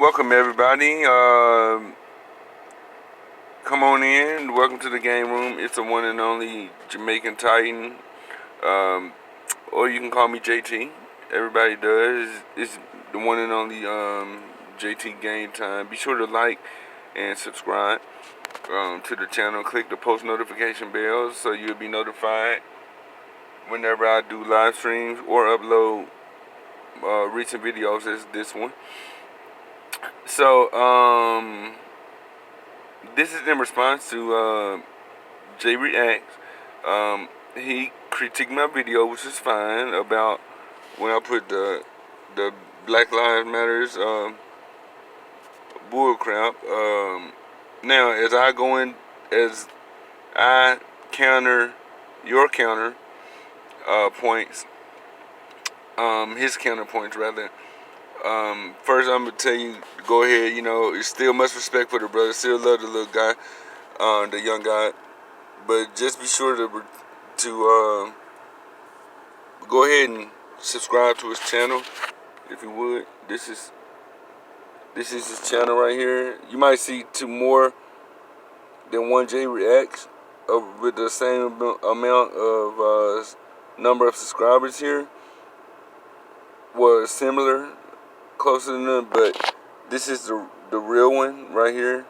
Welcome everybody. Come on in. Welcome to the game room. It's the one and only Jamaican Titan, um, or you can call me JT. Everybody does. It's the one and only JT Game Time. Be sure to like and subscribe to the channel. Click the post notification bell so you'll be notified whenever I do live streams or upload recent videos as this one. So, this is in response to Jay Reacts. He critiqued my video, which is fine, about when I put the Black Lives Matters bull crap. Now, as I counter your counter points, his counterpoints rather. First, I'm gonna tell you, go ahead. You know, it's still much respect for the brother. Still love the little guy, the young guy. But just be sure to go ahead and subscribe to his channel, if you would. This is his channel right here. You might see two more than one J Reacts with the same amount of number of subscribers here. Was similar, closer than them, but this is the real one right here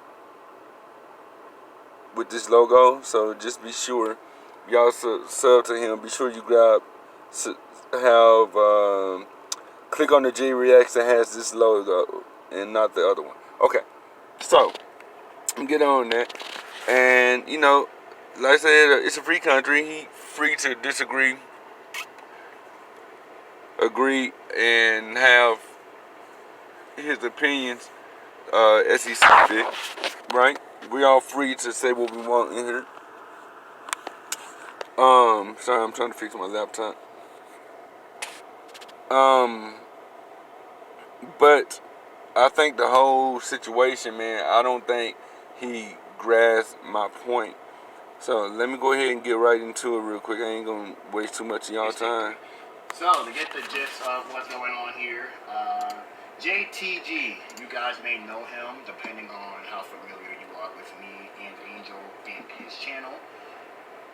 with this logo. So just be sure y'all sub to him. Be sure you click on the J Reacts that has this logo and not the other one. Okay, so get on that. And you know, like I said, it's a free country. He free to disagree, agree, and have his opinions as he sees fit. Right? We all free to say what we want in here. Sorry, I'm trying to fix my laptop. But I think the whole situation, man, I don't think he grasped my point. So let me go ahead and get right into it real quick. I ain't gonna waste too much of y'all time. So to get the gist of what's going on here, JTG, you guys may know him depending on how familiar you are with me and Angel and his channel.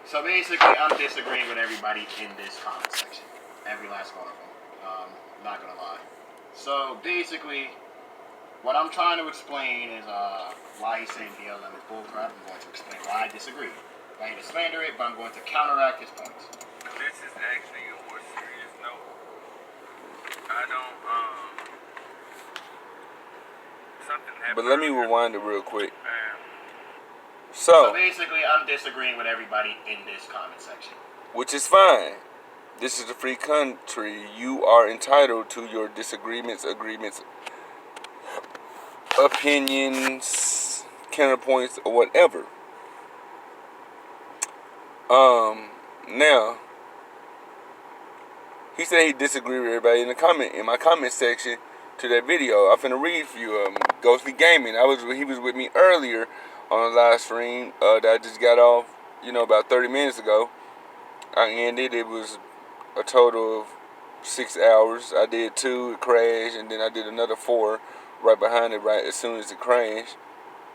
So basically, I'm disagreeing with everybody in this comment section. Every last one of them. Not gonna lie. So basically, what I'm trying to explain is why he's saying BLM is bullcrap. I'm going to explain why I disagree. I ain't to slander it, but I'm going to counteract his points. This is actually a more serious note. I don't, something happened. But let me rewind it real quick. So basically, I'm disagreeing with everybody in this comment section. Which is fine. This is a free country. You are entitled to your disagreements, agreements, opinions, counterpoints, or whatever. Now, he said he disagreed with everybody in my comment section to that video. I'm finna read for you. Ghostly Gaming. He was with me earlier on a live stream that I just got off, about 30 minutes ago. I ended. It was a total of 6 hours. I did 2, it crashed, and then I did another 4 right behind it right as soon as it crashed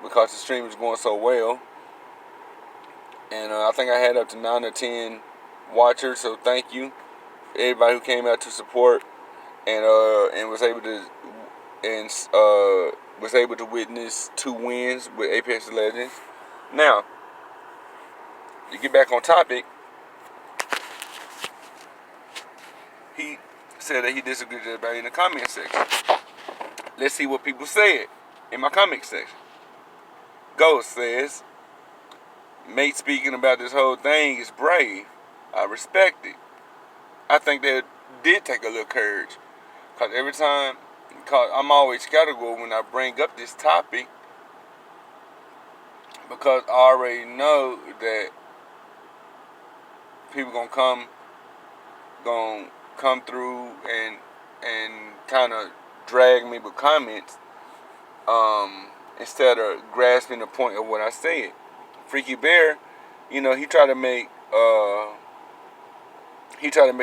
because the stream was going so well. And I think I had up to 9 or 10 watchers, so thank you everybody who came out to support and was able to witness 2 wins with Apex Legends. Now, to get back on topic, he said that he disagreed with everybody in the comment section. Let's see what people said in my comment section. Ghost says, mate speaking about this whole thing is brave. I respect it. I think that did take a little courage. Because I'm always skeptical when I bring up this topic. Because I already know that people gonna come through and kind of drag me with comments instead of grasping the point of what I said. Freaky Bear, he tried to make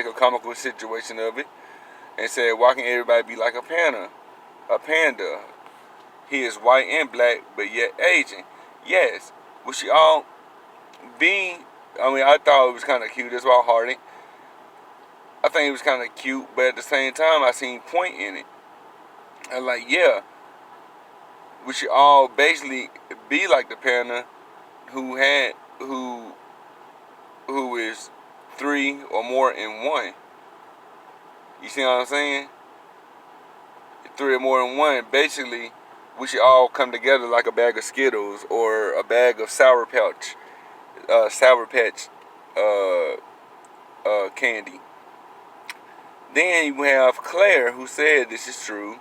a comical situation of it and said, why can't everybody be like a panda? he is white and black, but yet Asian. Yes, we should all be. I mean, I thought it was kind of cute. That's why Hardy. I think it was kind of cute, but at the same time, I seen point in it. I'm like, yeah, we should all basically be like the panda who is 3 or more in one. You see what I'm saying? 3 or more in one. Basically, we should all come together like a bag of Skittles or a bag of Sour Patch candy. Then you have Claire, who said this is true.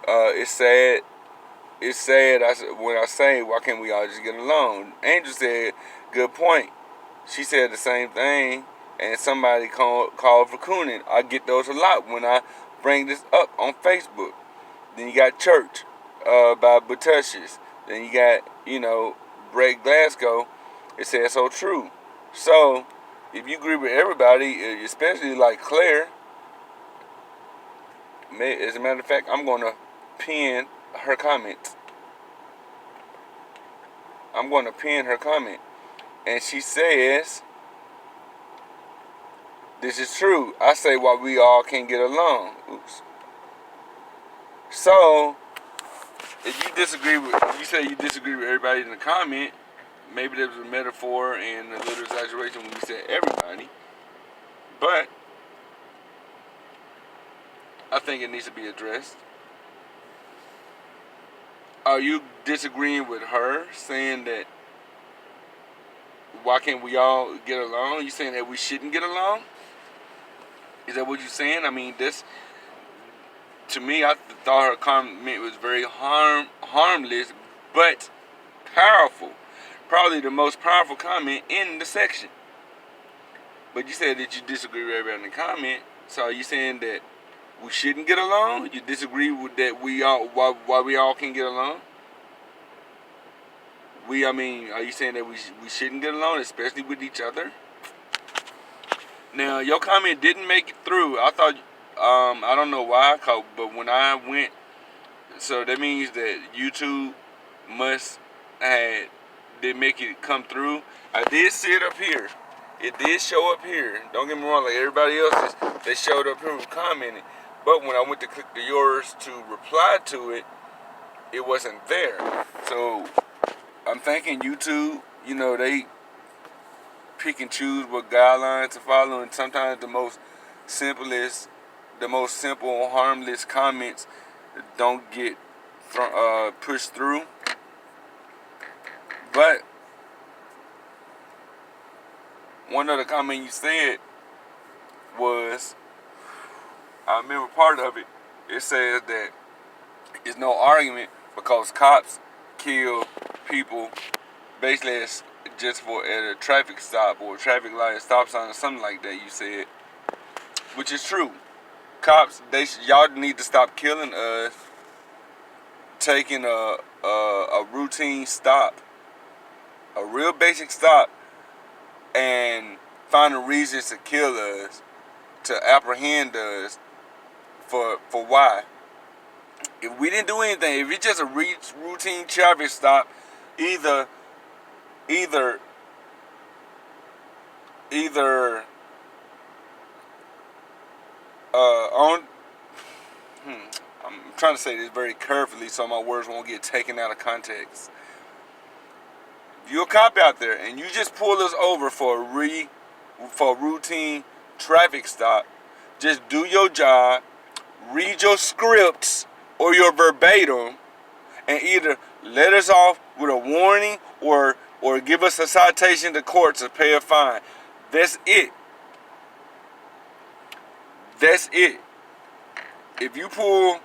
It's sad. It's sad. When I say, why can't we all just get along? Angel said, good point. She said the same thing, and somebody called for cooning. I get those a lot when I bring this up on Facebook. Then you got Church by Butchus. Then you got, Break Glasgow. It says so true. So, if you agree with everybody, especially like Claire, as a matter of fact, I'm going to pin her comment. I'm going to pin her comment. And she says, this is true. I say why we all can't get along. Oops. So, if you say you disagree with everybody in the comment, maybe there was a metaphor and a little exaggeration when we said everybody. But I think it needs to be addressed. Are you disagreeing with her, saying that why can't we all get along? You saying that we shouldn't get along? Is that what you're saying? I mean, this, to me, I thought her comment was very harmless, but powerful. Probably the most powerful comment in the section. But you said that you disagree with everybody in the comment. So are you saying that we shouldn't get along? You disagree with that why we all can get along? Are you saying that we shouldn't get along, especially with each other? Now, your comment didn't make it through. I thought, I don't know why, but when I went, so that means that YouTube did make it come through. I did see it up here. It did show up here. Don't get me wrong, like everybody else, they showed up here with commenting. But when I went to click the yours to reply to it, it wasn't there. So I'm thinking YouTube, they pick and choose what guidelines to follow, and sometimes the most simple, harmless comments don't get pushed through. But one of the comments you said was, I remember part of it. It says that it's no argument because cops kill people basically as just at a traffic stop or a traffic light, stop sign or something like that. You said, which is true. Cops, y'all need to stop killing us, taking a routine stop, a real basic stop, and finding reasons to kill us, to apprehend us. For why? If we didn't do anything, if it's just a routine traffic stop, either I'm trying to say this very carefully so my words won't get taken out of context. If you're a cop out there and you just pull us over for a routine traffic stop, just do your job, read your scripts or your verbatim, and either let us off with a warning or give us a citation to court to pay a fine. That's it. That's it. If you pull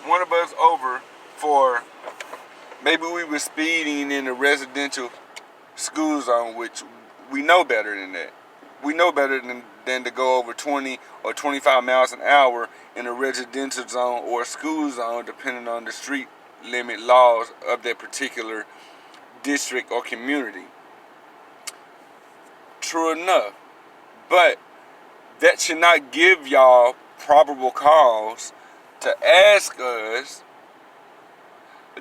one of us over for, maybe we were speeding in a residential school zone, which we know better than that. We know better than to go over 20 or 25 miles an hour in a residential zone or a school zone, depending on the street limit laws of that particular district or community. True enough. But that should not give y'all probable cause to ask us,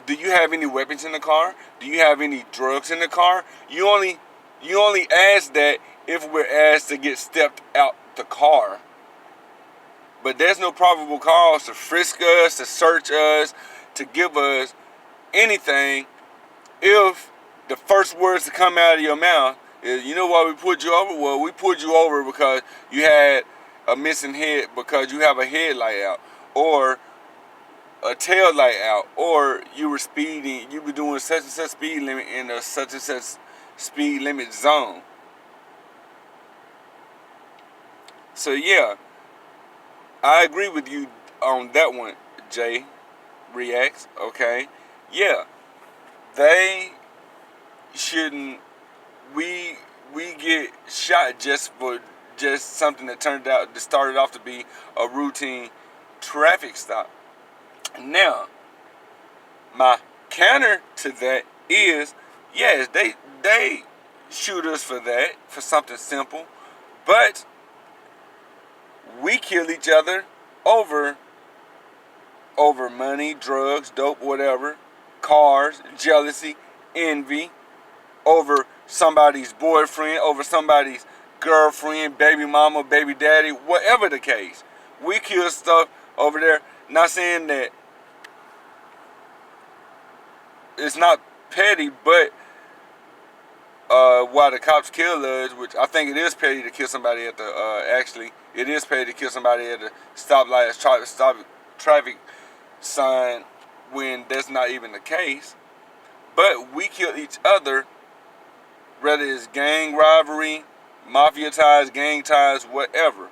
do you have any weapons in the car? Do you have any drugs in the car? You only ask that if we're asked to get stepped out the car. But there's no probable cause to frisk us, to search us, to give us anything if the first words to come out of your mouth is, you know why we pulled you over? Well, we pulled you over because you had a missing head, because you have a headlight out, or a tail light out, or you were speeding, you were doing such and such speed limit in a such and such speed limit zone. So yeah, I agree with you on that one, Jay Reacts, okay? Yeah, they shouldn't, we get shot just for just something that started off to be a routine traffic stop. Now, my counter to that is, yes, they shoot us for that, for something simple, but we kill each other over money, drugs, dope, whatever, cars, jealousy, envy, over somebody's boyfriend, over somebody's girlfriend, baby mama, baby daddy, whatever the case. We kill stuff over there. Not saying that it's not petty, but why the cops kill us, which I think it is petty to kill somebody at the, actually, it is petty to kill somebody at the stoplight, stop traffic sign, when that's not even the case. But we kill each other, whether it's gang rivalry, mafia ties, gang ties, whatever.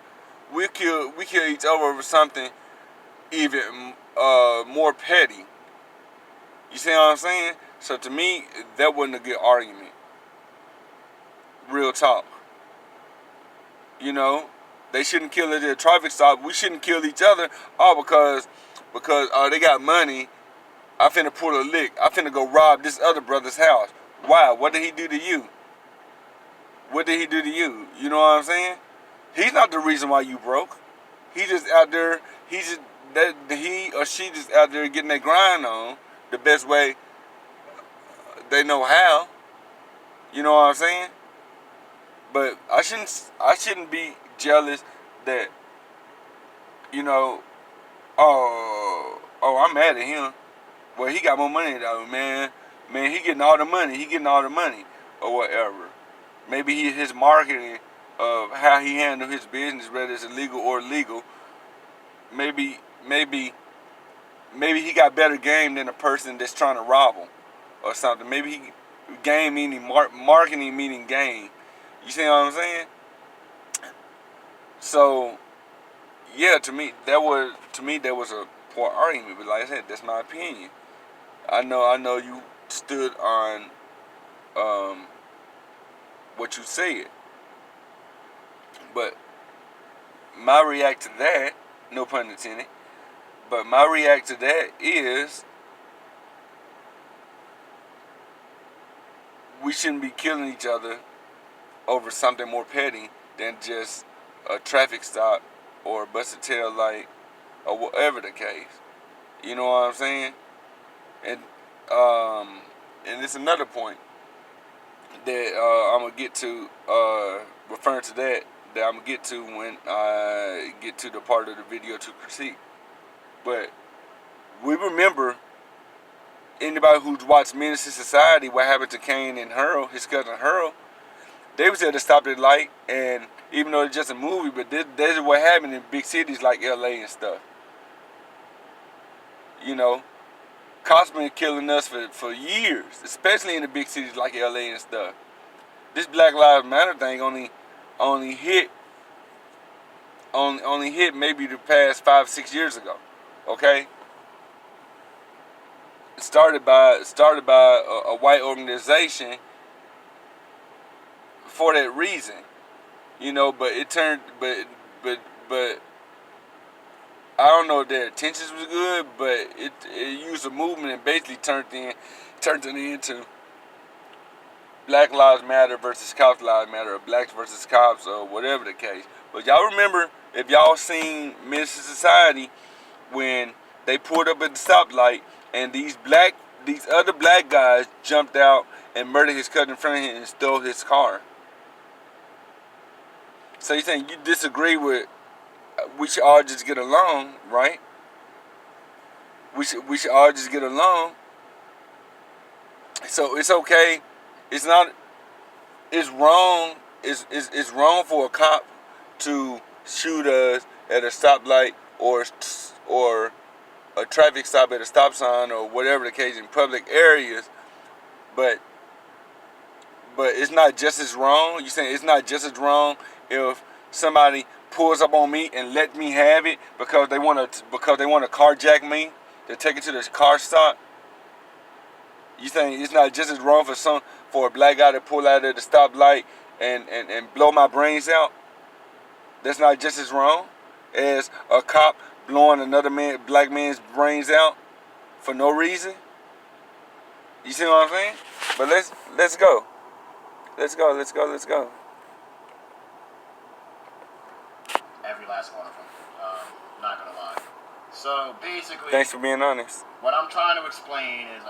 We kill each other over something even more petty. You see what I'm saying? So to me, that wasn't a good argument. Real talk. You know, they shouldn't kill at a traffic stop. We shouldn't kill each other all because they got money. I finna pull a lick. I finna go rob this other brother's house. Why? What did he do to you? What did he do to you? You know what I'm saying? He's not the reason why you broke. He just out there. He or she just out there getting their grind on the best way they know how. You know what I'm saying? But I shouldn't be jealous that, you know, oh, I'm mad at him. Well, he got more money though, man. Man, he getting all the money, or whatever. Maybe his marketing of how he handle his business, whether it's illegal or legal, maybe he got better game than a person that's trying to rob him or something. Maybe he game meaning marketing meaning game. You see what I'm saying? So yeah, to me that was a poor argument. But like I said, that's my opinion. I know you stood on what you said, but my react to that, no pun intended, but my react to that is we shouldn't be killing each other over something more petty than just a traffic stop or a busted tail light or whatever the case. You know what I'm saying? And it's another point that I'm gonna get to, referring to that I'm gonna get to when I get to the part of the video to critique. But we remember, anybody who's watched Menace to Society, what happened to Kane and Hurl, his cousin Hurl, they was at the stoplight light, and even though it's just a movie, but this is what happened in big cities like LA and stuff. You know, cops been killing us for years, especially in the big cities like LA and stuff. This Black Lives Matter thing only hit maybe the past 5-6 years ago. Okay, it started by a white organization for that reason, you know. But it turned, but I don't know if their intentions was good, but it used a movement and basically turned it into Black Lives Matter versus Cops Lives Matter, or blacks versus cops, or whatever the case. But y'all remember, if y'all seen Menace to Society, when they pulled up at the stoplight and these other black guys jumped out and murdered his cousin in front of him and stole his car. So you think you disagree with? We should all just get along, right? We should all just get along. So it's okay. It's not. It's wrong. It's wrong for a cop to shoot us at a stoplight or a traffic stop at a stop sign or whatever the case in public areas, but it's not just as wrong. You saying it's not just as wrong if somebody pulls up on me and let me have it because they want to carjack me to take it to the car stop? You saying it's not just as wrong for a black guy to pull out at the stoplight and blow my brains out? That's not just as wrong as a cop blowing another black man's brains out for no reason? You see what I'm saying? But let's go. Let's go. Every last one of them. Not gonna lie. So basically, Thanks for being honest. what I'm trying to explain is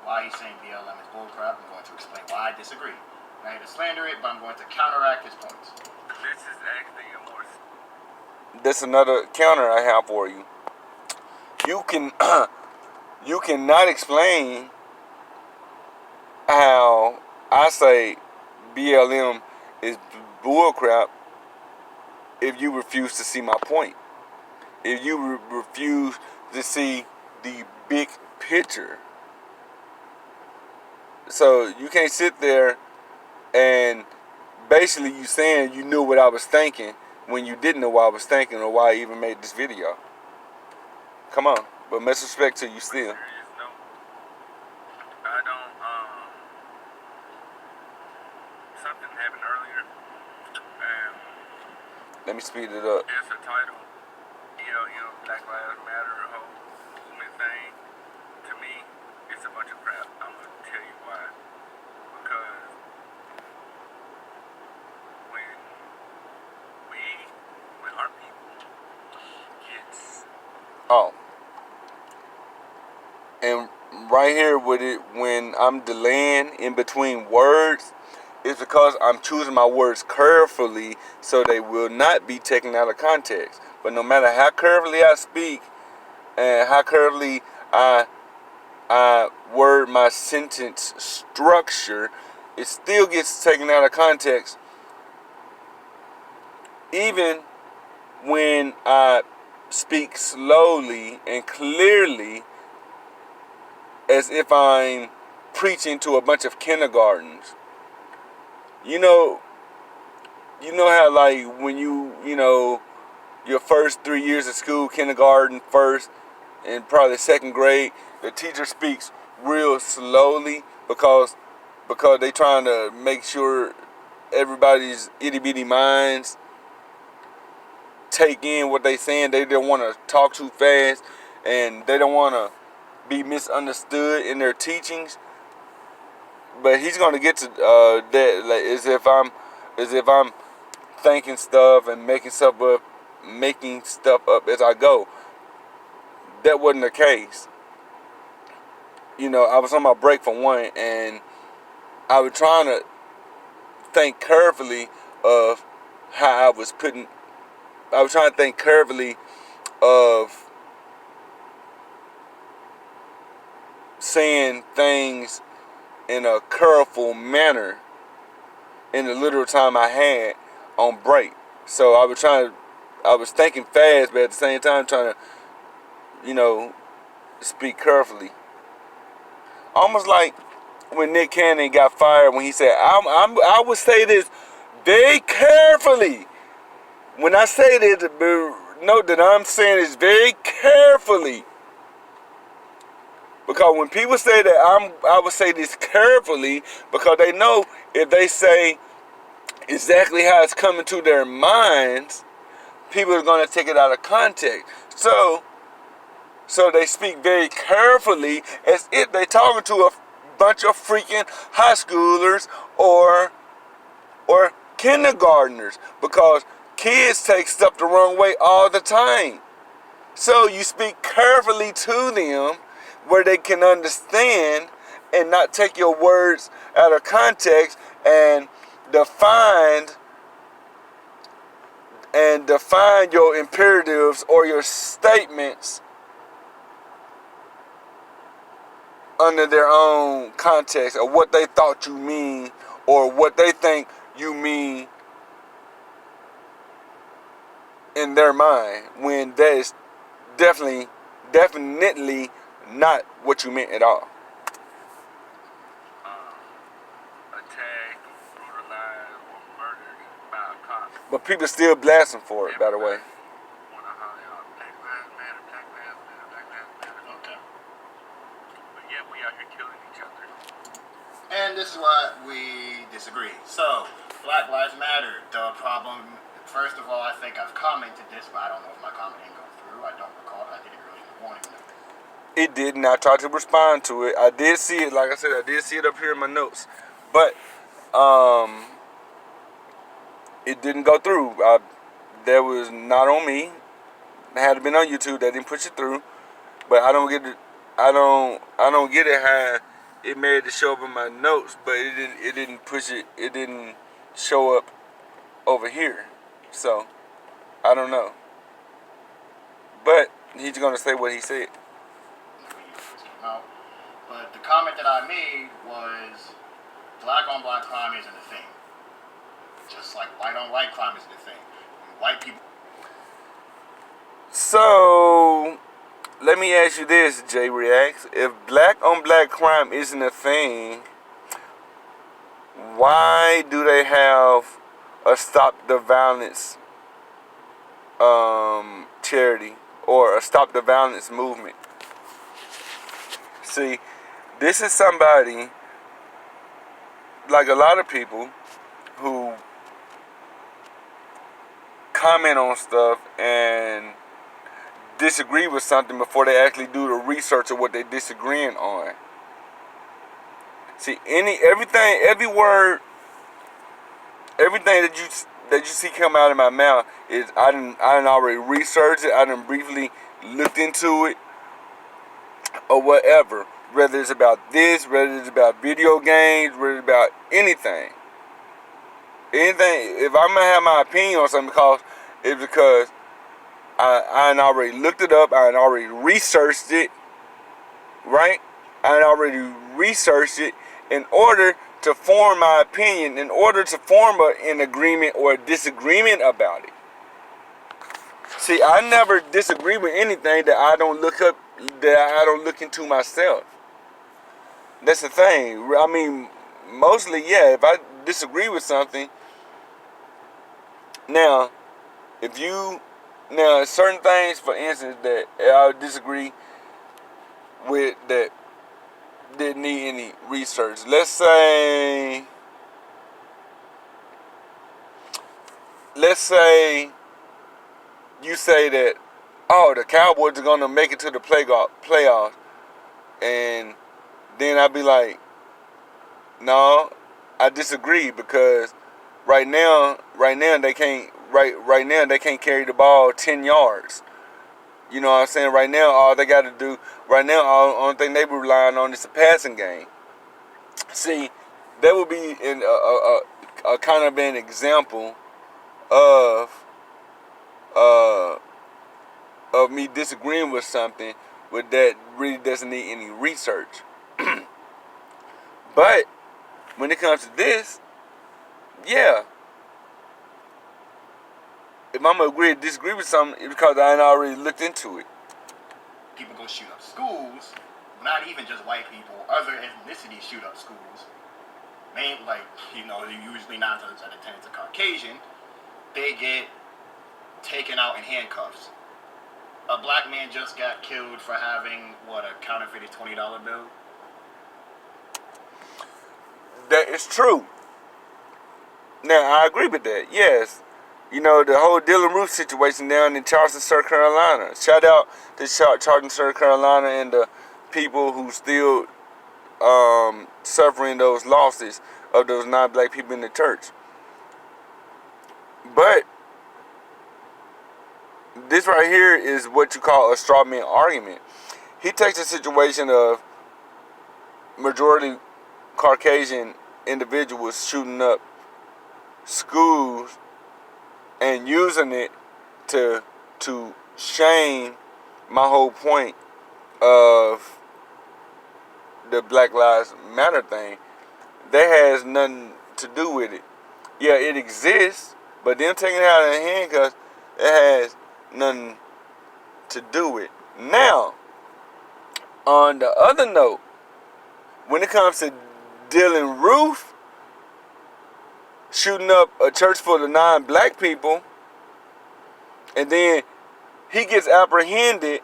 why he's saying BLM is bullcrap. I'm going to explain why I disagree. I'm not here to slander it, but I'm going to counteract his points. This is actually a more. That's another counter I have for you. You cannot explain how I say BLM is bullcrap if you refuse to see my point. If you refuse to see the big picture. So you can't sit there and basically you saying you knew what I was thinking when you didn't know what I was thinking or why I even made this video. Come on, but much respect to you still. I don't, something happened earlier, and Let me speed it up. it's a title, BLM, Black Lives Matter, whole movement thing. To me, it's a bunch of crap. I'm gonna tell you why. Because when our people gets Oh. And right here with it, when I'm delaying in between words, it's because I'm choosing my words carefully so they will not be taken out of context. But no matter how carefully I speak and how carefully I word my sentence structure, it still gets taken out of context. Even when I speak slowly and clearly, as if I'm preaching to a bunch of kindergartens. You know how like when your first 3 years of school, kindergarten, first, and probably second grade, the teacher speaks real slowly because they trying to make sure everybody's itty bitty minds take in what they saying. They don't want to talk too fast, and they don't want to be misunderstood in their teachings. But he's gonna get to that, like, as if I'm thinking stuff and making stuff up as I go. That wasn't the case. I was on my break for one, and I was trying to think carefully of how I was trying to think carefully of saying things in a careful manner in the little time I had on break. So I was thinking fast, but at the same time trying to, speak carefully. Almost like when Nick Cannon got fired when he said, I would say this very carefully. When I say this, note that I'm saying this very carefully. Because when people say that, I would say this carefully because they know if they say exactly how it's coming to their minds, people are going to take it out of context. So they speak very carefully as if they're talking to a bunch of freaking high schoolers or kindergartners, because kids take stuff the wrong way all the time. So you speak carefully to them where they can understand and not take your words out of context and define your imperatives or your statements under their own context of what they thought you mean or what they think you mean in their mind, when that is definitely not what you meant at all. Attacked, brutalized, or murdered by a cop. But people still blasting for it, by the way. Wanna holler out, Black Lives Matter, Black Lives Matter, Black Lives Matter. Okay. But yet we out here killing each other. And this is why we disagree. So, Black Lives Matter. The problem, first of all, I think I've commented this, but I don't know if my comment didn't go through. I don't recall, but I did it early in the morning. It did, and I tried to respond to it. I did see it, like I said, I did see it up here in my notes. But it didn't go through. That was not on me. It had been on YouTube. They didn't push it through. But I don't get it. I don't get it how it made it show up in my notes, but it didn't push it. It didn't show up over here. So I don't know. But he's gonna say what he said. No. But the comment that I made was black on black crime isn't a thing. Just like white on white crime isn't a thing. White people. So let me ask you this, Jay Reacts. If black on black crime isn't a thing, why do they have a Stop the Violence charity or a Stop the Violence movement? See, this is somebody, like a lot of people who comment on stuff and disagree with something before they actually do the research of what they're disagreeing on. See, every word, everything that you see come out of my mouth is I didn't already researched it. I done briefly looked into it or whatever. Whether it's about this, whether it's about video games, whether it's about anything. If I'm gonna have my opinion on something, it's because I already looked it up. I already researched it, right? I already researched it in order to form my opinion, in order to form an agreement or a disagreement about it. See, I never disagree with anything that I don't look up, that I don't look into myself. That's the thing. I mean, mostly, yeah, if I disagree with something, now, certain things, for instance, that I disagree with that didn't need any research. Let's say you say that, oh, the Cowboys are gonna make it to the playoffs, and then I'd be like, no, I disagree, because right now they can't carry the ball 10 yards. You know what I'm saying? Right now, all they got to do, only thing they be relying on is a passing game. See, that would be a kind of an example of me disagreeing with something with that really doesn't need any research. But when it comes to this, yeah. If I'm gonna disagree with something, it's because I ain't already looked into it. People go shoot up schools. Not even just white people. Other ethnicities shoot up schools. Usually 9 times out of 10 it's a Caucasian. They get taken out in handcuffs. A black man just got killed for having, a counterfeited $20 bill? That is true. Now, I agree with that, yes. You know, the whole Dylan Roof situation down in Charleston, South Carolina. Shout out to Charleston, South Carolina, and the people who still suffering those losses of those non-black people in the church. But this right here is what you call a straw man argument. He takes a situation of majority Caucasian individuals shooting up schools and using it to shame my whole point of the Black Lives Matter thing. That has nothing to do with it. Yeah, it exists, but them taking it out of the handcuffs, it has nothing to do with it. Now, on the other note, when it comes to Dylan Roof shooting up a church full of non-black people, and then he gets apprehended,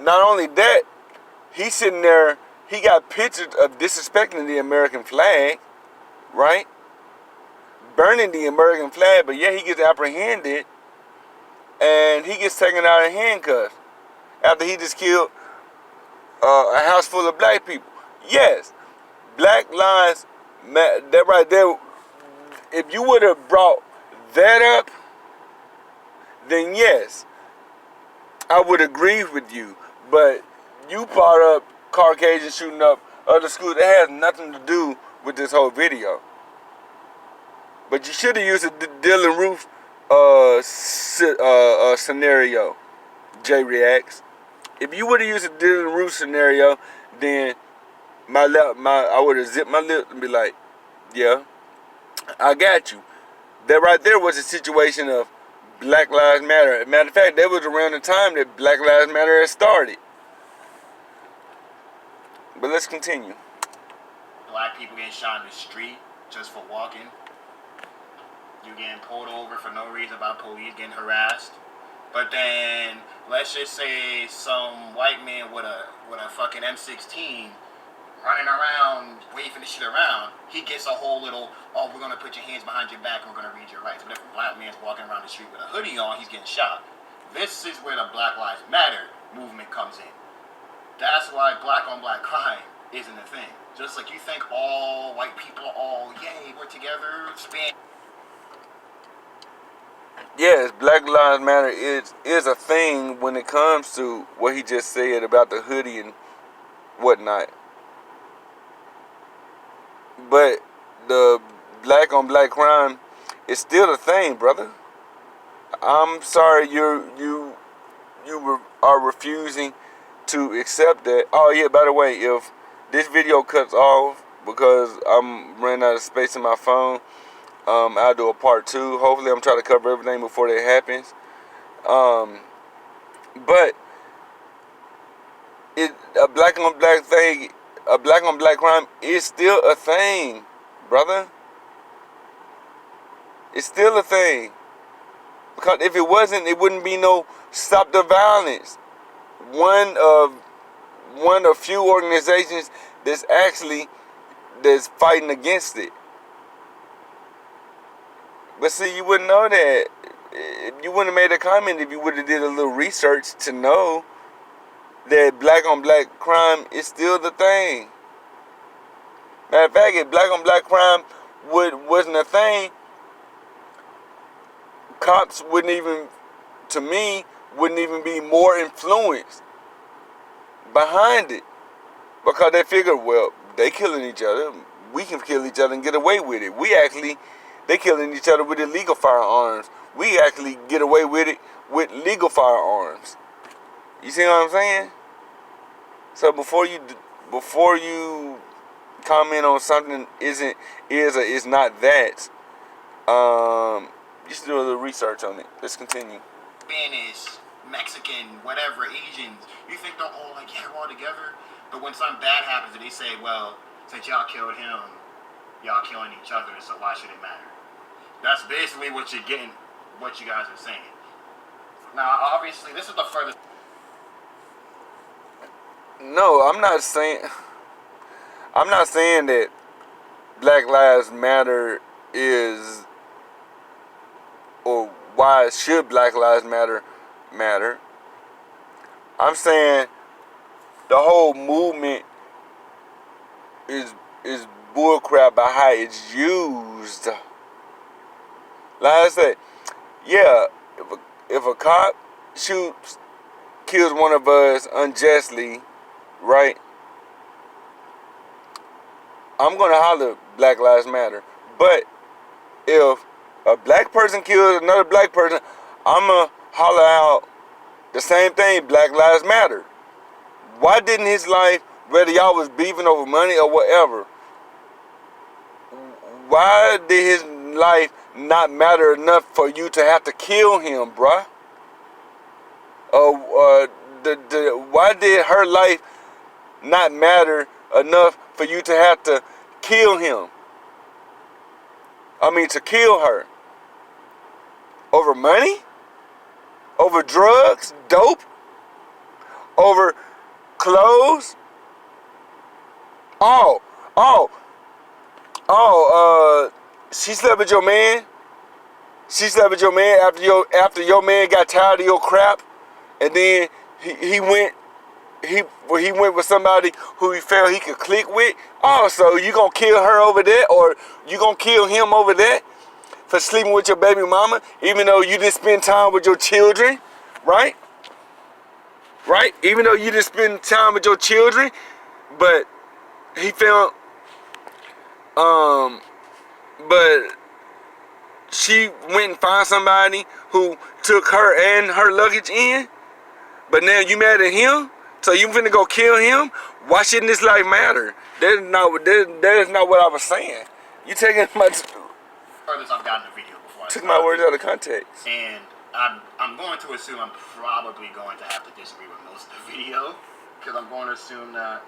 not only that, he's sitting there, he got pictures of disrespecting the American flag, right? Burning the American flag, but yeah, he gets apprehended and he gets taken out of handcuffs after he just killed a house full of black people. Yes, Black Lives Matter, that right there, if you would have brought that up, then yes, I would agree with you. But you brought up Caucasian shooting up other schools. That has nothing to do with this whole video. But you should have used the Dylan Roof scenario, J Reacts. If you would have used the Dylan Roof scenario, then I would have zipped my lips and be like, yeah, I got you. That right there was a situation of Black Lives Matter. Matter of fact, that was around the time that Black Lives Matter had started. But let's continue. Black people getting shot in the street just for walking. You getting pulled over for no reason by police, getting harassed. But then, let's just say some white man with a fucking M16 running around, waving the shit around, he gets a whole little, oh, we're going to put your hands behind your back and we're going to read your rights. But if a black man's walking around the street with a hoodie on, he's getting shot. This is where the Black Lives Matter movement comes in. That's why black on black crime isn't a thing. Just like you think all white people are all, yay, we're together, span. Yes, Black Lives Matter is a thing when it comes to what he just said about the hoodie and whatnot. But the black on black crime is still a thing, brother. I'm sorry you are refusing to accept that. Oh yeah, by the way, if this video cuts off because I'm running out of space in my phone, I'll do a part 2. Hopefully I'm trying to cover everything before that happens. But a black on black thing, a black on black crime is still a thing, brother. It's still a thing. Because if it wasn't, it wouldn't be no Stop the Violence. One of few organizations that's fighting against it. But see, you wouldn't know that. You wouldn't have made a comment if you would have did a little research to know that black on black crime is still the thing. Matter of fact, if black on black crime wasn't a thing, cops wouldn't even be more influenced behind it. Because they figure, well, they killing each other, we can kill each other and get away with it. They killing each other with illegal firearms. We actually get away with it with legal firearms. You see what I'm saying? So before you comment on something is or is not that, you should do a little research on it. Let's continue. Spanish, Mexican, whatever, Asians. You think they're all like, yeah, we're all together? But when something bad happens, they say, well, since y'all killed him, y'all killing each other, so why should it matter? That's basically what you're getting, what you guys are saying. Now, obviously, this is the furthest. No, I'm not saying that Black Lives Matter is, or why should Black Lives Matter. I'm saying the whole movement is bullcrap by how it's used. Like I said, yeah, if a cop kills one of us unjustly, right? I'm gonna holler Black Lives Matter. But if a black person kills another black person, I'ma holler out the same thing, Black Lives Matter. Why didn't his life, whether y'all was beefing over money or whatever, why did his life not matter enough for you to have to kill him, bruh? Why did her life not matter enough for you to have to kill him? I mean, to kill her. Over money? Over drugs? Dope? Over clothes? She slept with your man? She slept with your man after your man got tired of your crap, and then he went with somebody who he felt he could click with. Oh, so you gonna kill her over that, or you gonna kill him over that for sleeping with your baby mama, even though you didn't spend time with your children, right? Right? Even though you didn't spend time with your children, but he felt but she went and found somebody who took her and her luggage in, but now you mad at him, so you finna go kill him? Why shouldn't this life matter? That is not what I was saying. You taking my Furthest I've gotten the video before. took my words out of context. And I'm going to assume I'm probably going to have to disagree with most of the video, because I'm going to assume that,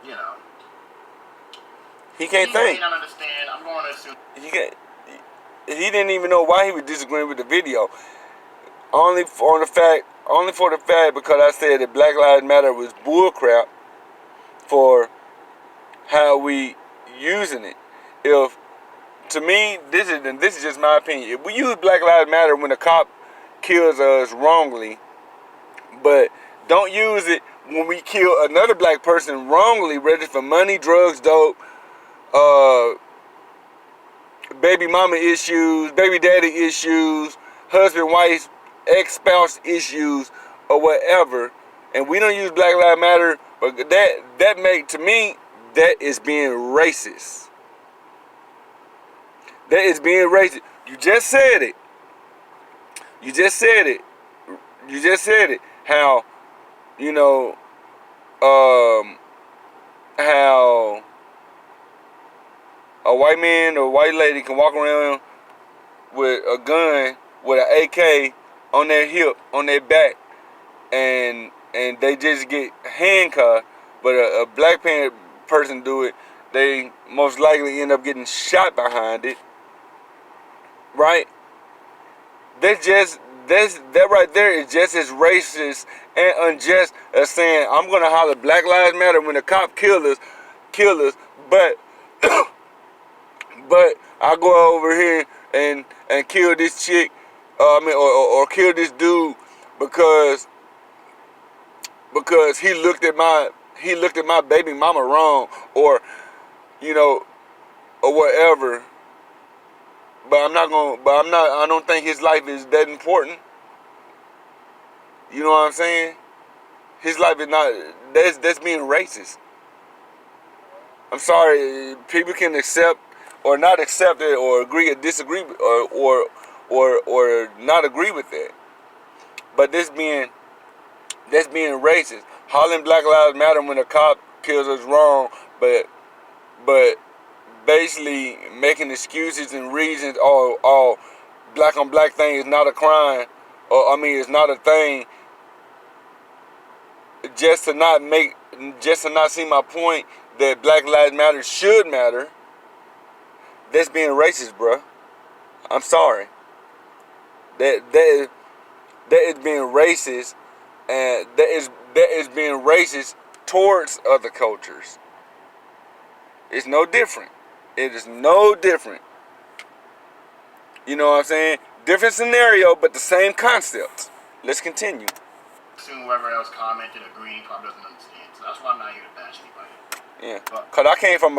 you know, He can't he think. may not understand. I'm going to assume He didn't even know why he was disagreeing with the video. Only for the fact because I said that Black Lives Matter was bullcrap for how we using it. If to me, this is just my opinion. If we use Black Lives Matter when a cop kills us wrongly, but don't use it when we kill another black person wrongly, whether for money, drugs, dope, baby mama issues, baby daddy issues, husband, wife, ex-spouse issues, or whatever, and we don't use Black Lives Matter, but that make, to me, that is being racist. That is being racist. You just said it. You just said it. You just said it. How, you know, how a white man or a white lady can walk around with a gun with an AK on their hip, on their back, and they just get handcuffed, but a black person do it, they most likely end up getting shot behind it, right? That right there is just as racist and unjust as saying I'm gonna holler Black Lives Matter when the cop kill us, but but I go over here and kill this chick, or kill this dude because he looked at my baby mama wrong, or you know, or whatever. I don't think his life is that important. You know what I'm saying? His life is not, that's being racist. I'm sorry, people can accept or not accept it, or agree or disagree, or not agree with that. But that's being racist. Hollering Black Lives Matter when a cop kills us wrong, but basically making excuses and reasons. Oh, black on black thing is not a crime, or it's not a thing. Just to not see my point that Black Lives Matter should matter. That's being racist, bruh. I'm sorry. That is being racist, and that is being racist towards other cultures. It's no different. It is no different. You know what I'm saying? Different scenario, but the same concept. Let's continue. assume whoever else commented agreeing probably doesn't understand. So that's why I'm not here to bash anybody. Yeah. Because I came from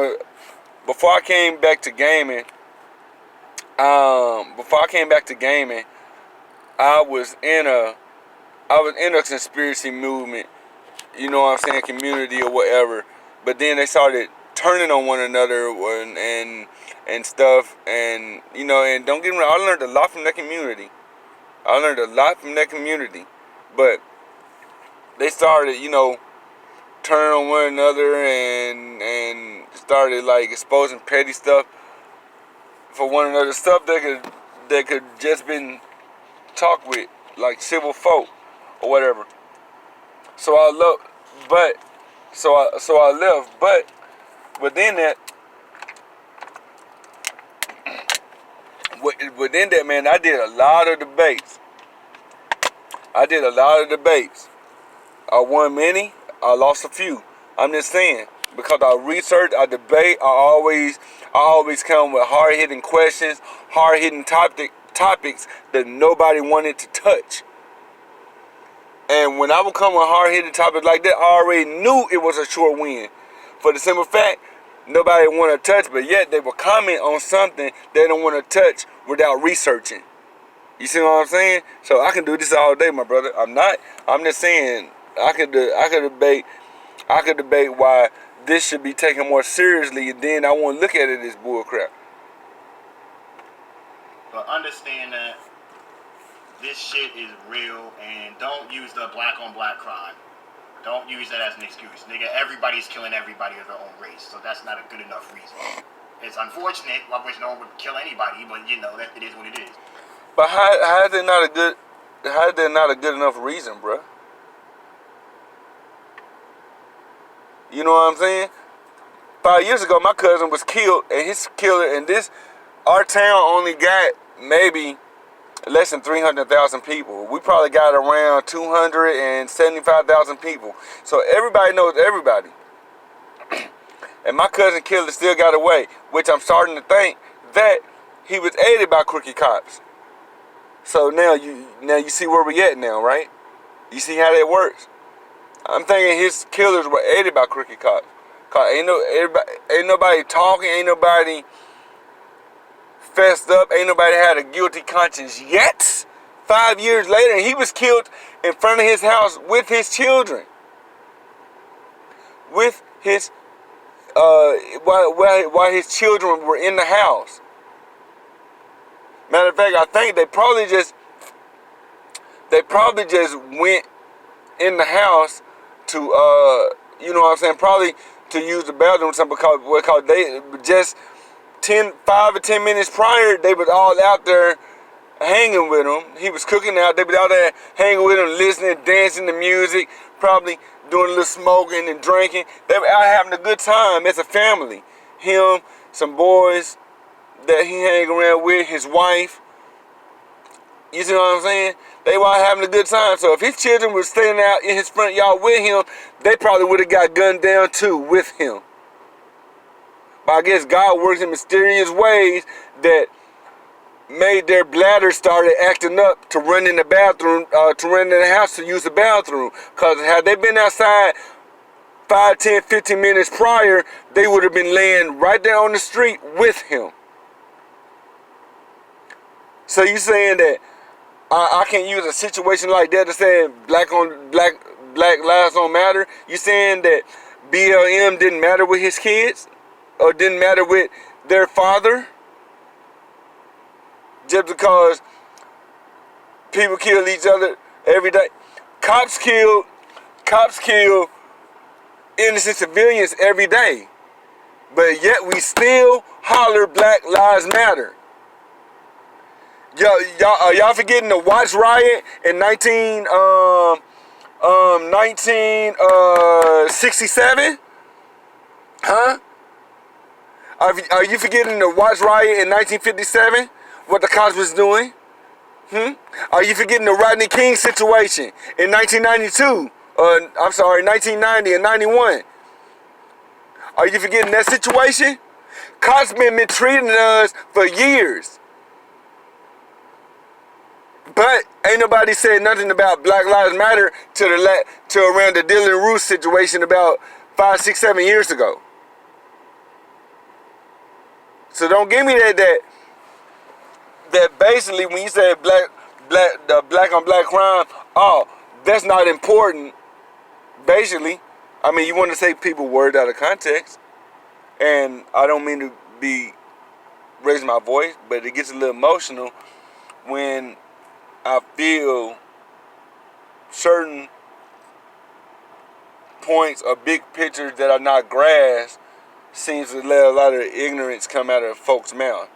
before I came back to gaming, before I came back to gaming, I was in a conspiracy movement, you know what I'm saying, community or whatever. But then they started turning on one another and stuff, and you know, and don't get me wrong, I learned a lot from that community. But they started, you know, turning on one another and started like exposing petty stuff for one another, stuff that could just been talked with, like civil folk or whatever. So I love, but so I left, but within that, man, I did a lot of debates. I won many, I lost a few. I'm just saying, because I research, I debate, I always come with hard-hitting questions, hard-hitting topics that nobody wanted to touch. And when I would come with hard-hitting topics like that, I already knew it was a sure win. For the simple fact, nobody wanted to touch, but yet they would comment on something they don't want to touch without researching. You see what I'm saying? So I can do this all day, my brother. I'm just saying, I could debate why this should be taken more seriously, and then I won't look at it as bullcrap. But understand that this shit is real, and don't use the black on black crime. Don't use that as an excuse. Nigga, everybody's killing everybody of their own race, so that's not a good enough reason. It's unfortunate. I wish no one would kill anybody, but you know, that it is what it is. But how is that not a good enough reason, bruh? You know what I'm saying? 5 years ago, my cousin was killed, and his killer, and our town only got maybe less than 300,000 people. We probably got around 275,000 people. So everybody knows everybody. And my cousin killer still got away, which I'm starting to think that he was aided by crooked cops. So now you see where we at now, right? You see how that works? I'm thinking his killers were aided by crooked cops. Cause ain't nobody talking, ain't nobody fessed up, ain't nobody had a guilty conscience yet. 5 years later, and he was killed in front of his house with his children. With his while his children were in the house. Matter of fact, I think they probably just went in the house to you know what I'm saying, probably to use the bathroom or something, because they just 5 or 10 minutes prior, they was all out there hanging with him. He was cooking out, they was out there hanging with him, listening, dancing to music, probably doing a little smoking and drinking. They were out having a good time as a family. Him, some boys that he hang around with, his wife. You see what I'm saying? They were having a good time. So if his children were standing out in his front yard with him, they probably would have got gunned down too with him. But I guess God works in mysterious ways that made their bladder started acting up to run in the bathroom, to run in the house to use the bathroom. Because had they been outside 5, 10, 15 minutes prior, they would have been laying right there on the street with him. So you saying that I can't use a situation like that to say black lives don't matter? You saying that BLM didn't matter with his kids? Or didn't matter with their father? Just because people kill each other every day. Cops kill innocent civilians every day. But yet we still holler Black Lives Matter. Y'all forgetting the Watts riot in 1967? Huh? Are you forgetting the Watts riot in 1957? What the cops was doing? Are you forgetting the Rodney King situation in 1992? 1990 and 91? Are you forgetting that situation? Cops been mistreating us for years. But ain't nobody said nothing about Black Lives Matter to around the Dylan Roof situation about 5, 6, 7 years ago. So don't give me that that basically when you say the black on black crime, oh, that's not important. Basically, I mean, you want to take people word out of context, and I don't mean to be raising my voice, but it gets a little emotional when I feel certain points or big pictures that are not grasped seems to let a lot of ignorance come out of folks' mouth.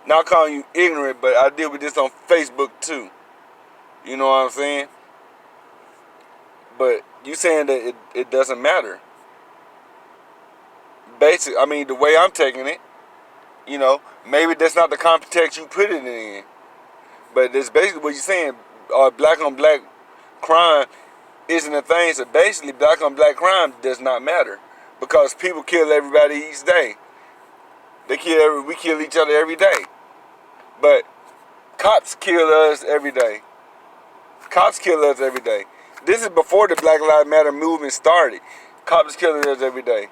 Not calling you ignorant, but I deal with this on Facebook too. You know what I'm saying? But you saying that it doesn't matter. Basically, I mean, the way I'm taking it, you know, maybe that's not the context you put it in. But that's basically what you're saying. Black on black crime isn't a thing. So basically, black on black crime does not matter. Because people kill everybody each day. We kill each other every day. But cops kill us every day. Cops kill us every day. This is before the Black Lives Matter movement started. Cops killing us every day.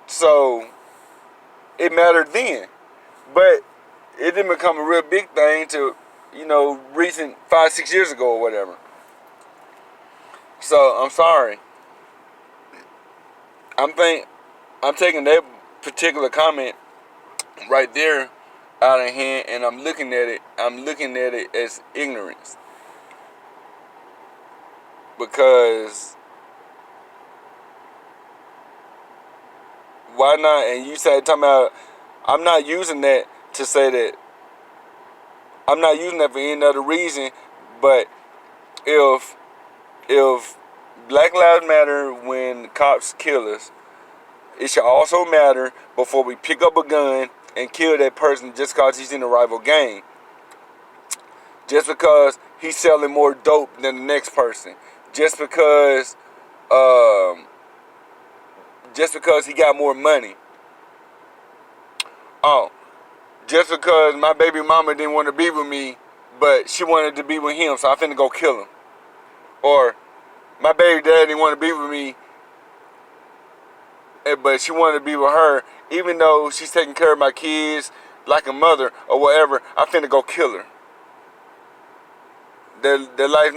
So, it mattered then. But it didn't become a real big thing till, you know, recent 5-6 years ago or whatever. So, I'm sorry. I'm taking that particular comment right there out of hand, and I'm looking at it as ignorance. Because why not? And you say, talking about, I'm not using that to say that, I'm not using that for any other reason, but if Black Lives Matter when cops kill us, it should also matter before we pick up a gun and kill that person just because he's in a rival gang. Just because he's selling more dope than the next person. Just because he got more money. Oh, just because my baby mama didn't want to be with me, but she wanted to be with him, so I finna go kill him. Or my baby dad didn't want to be with me, but she wanted to be with her, even though she's taking care of my kids like a mother or whatever, I finna go kill her. Their life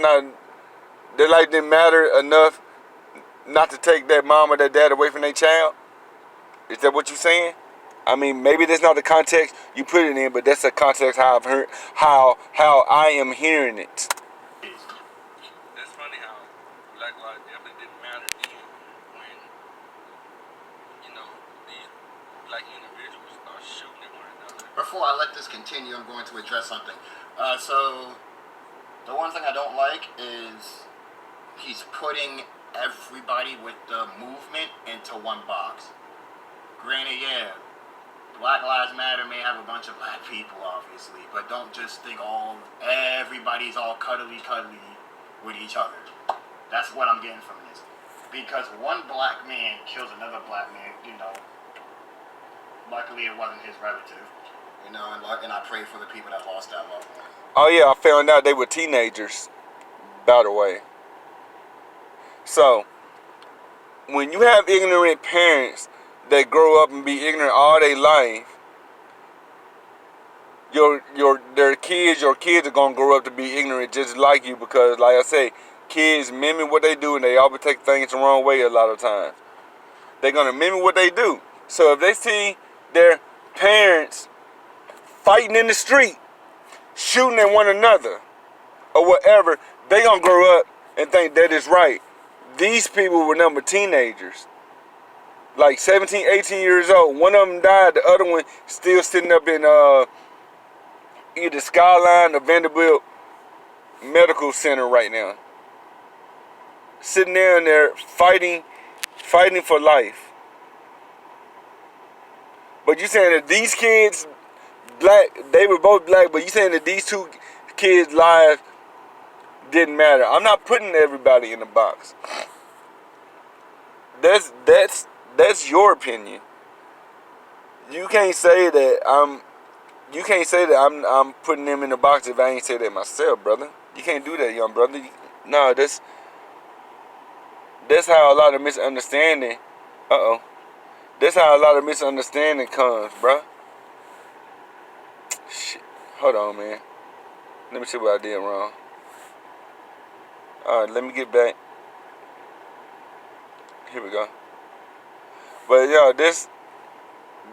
didn't matter enough not to take that mom or that dad away from their child? Is that what you're saying? I mean, maybe that's not the context you put it in, but that's the context how I've heard, how I am hearing it. That's funny how Black Lives definitely didn't matter then when, you know, these black individuals are shooting at one another. Before I let this continue, I'm going to address something. So, the one thing I don't like is he's putting everybody with the movement into one box. Granted, yeah, Black Lives Matter may have a bunch of black people, obviously, but don't just think everybody's all cuddly with each other. That's what I'm getting from this. Because one black man kills another black man, you know, luckily it wasn't his relative, you know, and I pray for the people that lost that loved one. Oh yeah, I found out they were teenagers, by the way. So, when you have ignorant parents that grow up and be ignorant all their life, your kids are gonna grow up to be ignorant just like you, because like I say, kids mimic what they do and they always take things the wrong way a lot of times. They're gonna mimic what they do. So if they see their parents fighting in the street, shooting at one another, or whatever, they gonna grow up and think that is right. These people were number teenagers. Like 17, 18 years old. One of them died, the other one still sitting up in either Skyline or Vanderbilt Medical Center right now. Sitting down there fighting for life. But you saying that these kids, they were both black, but you saying that these two kids' lives didn't matter. I'm not putting everybody in the box. That's your opinion. You can't say that I'm putting them in the box if I ain't say that myself, brother. You can't do that, young brother. No, that's how a lot of misunderstanding. That's how a lot of misunderstanding comes, bruh. Shit. Hold on, man. Let me see what I did wrong. Alright, let me get back. Here we go. But yo, this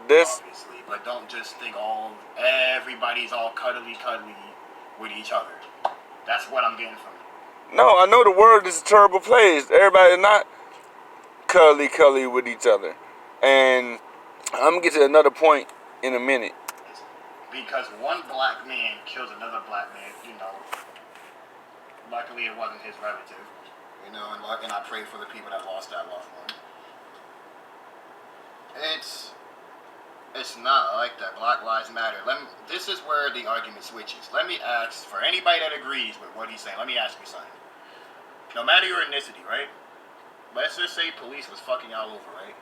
Obviously, but don't just think everybody's all cuddly with each other. That's what I'm getting from it. no, I know the world is a terrible place. Everybody's not cuddly with each other. And I'm gonna get to another point in a minute. Because one black man kills another black man, luckily it wasn't his relative, and I pray for the people that lost that loved one. It's not like that. Black Lives Matter. This is where the argument switches. Let me ask, for anybody that agrees with what he's saying, let me ask you something. No matter your ethnicity, right? Let's just say police was fucking all over, right?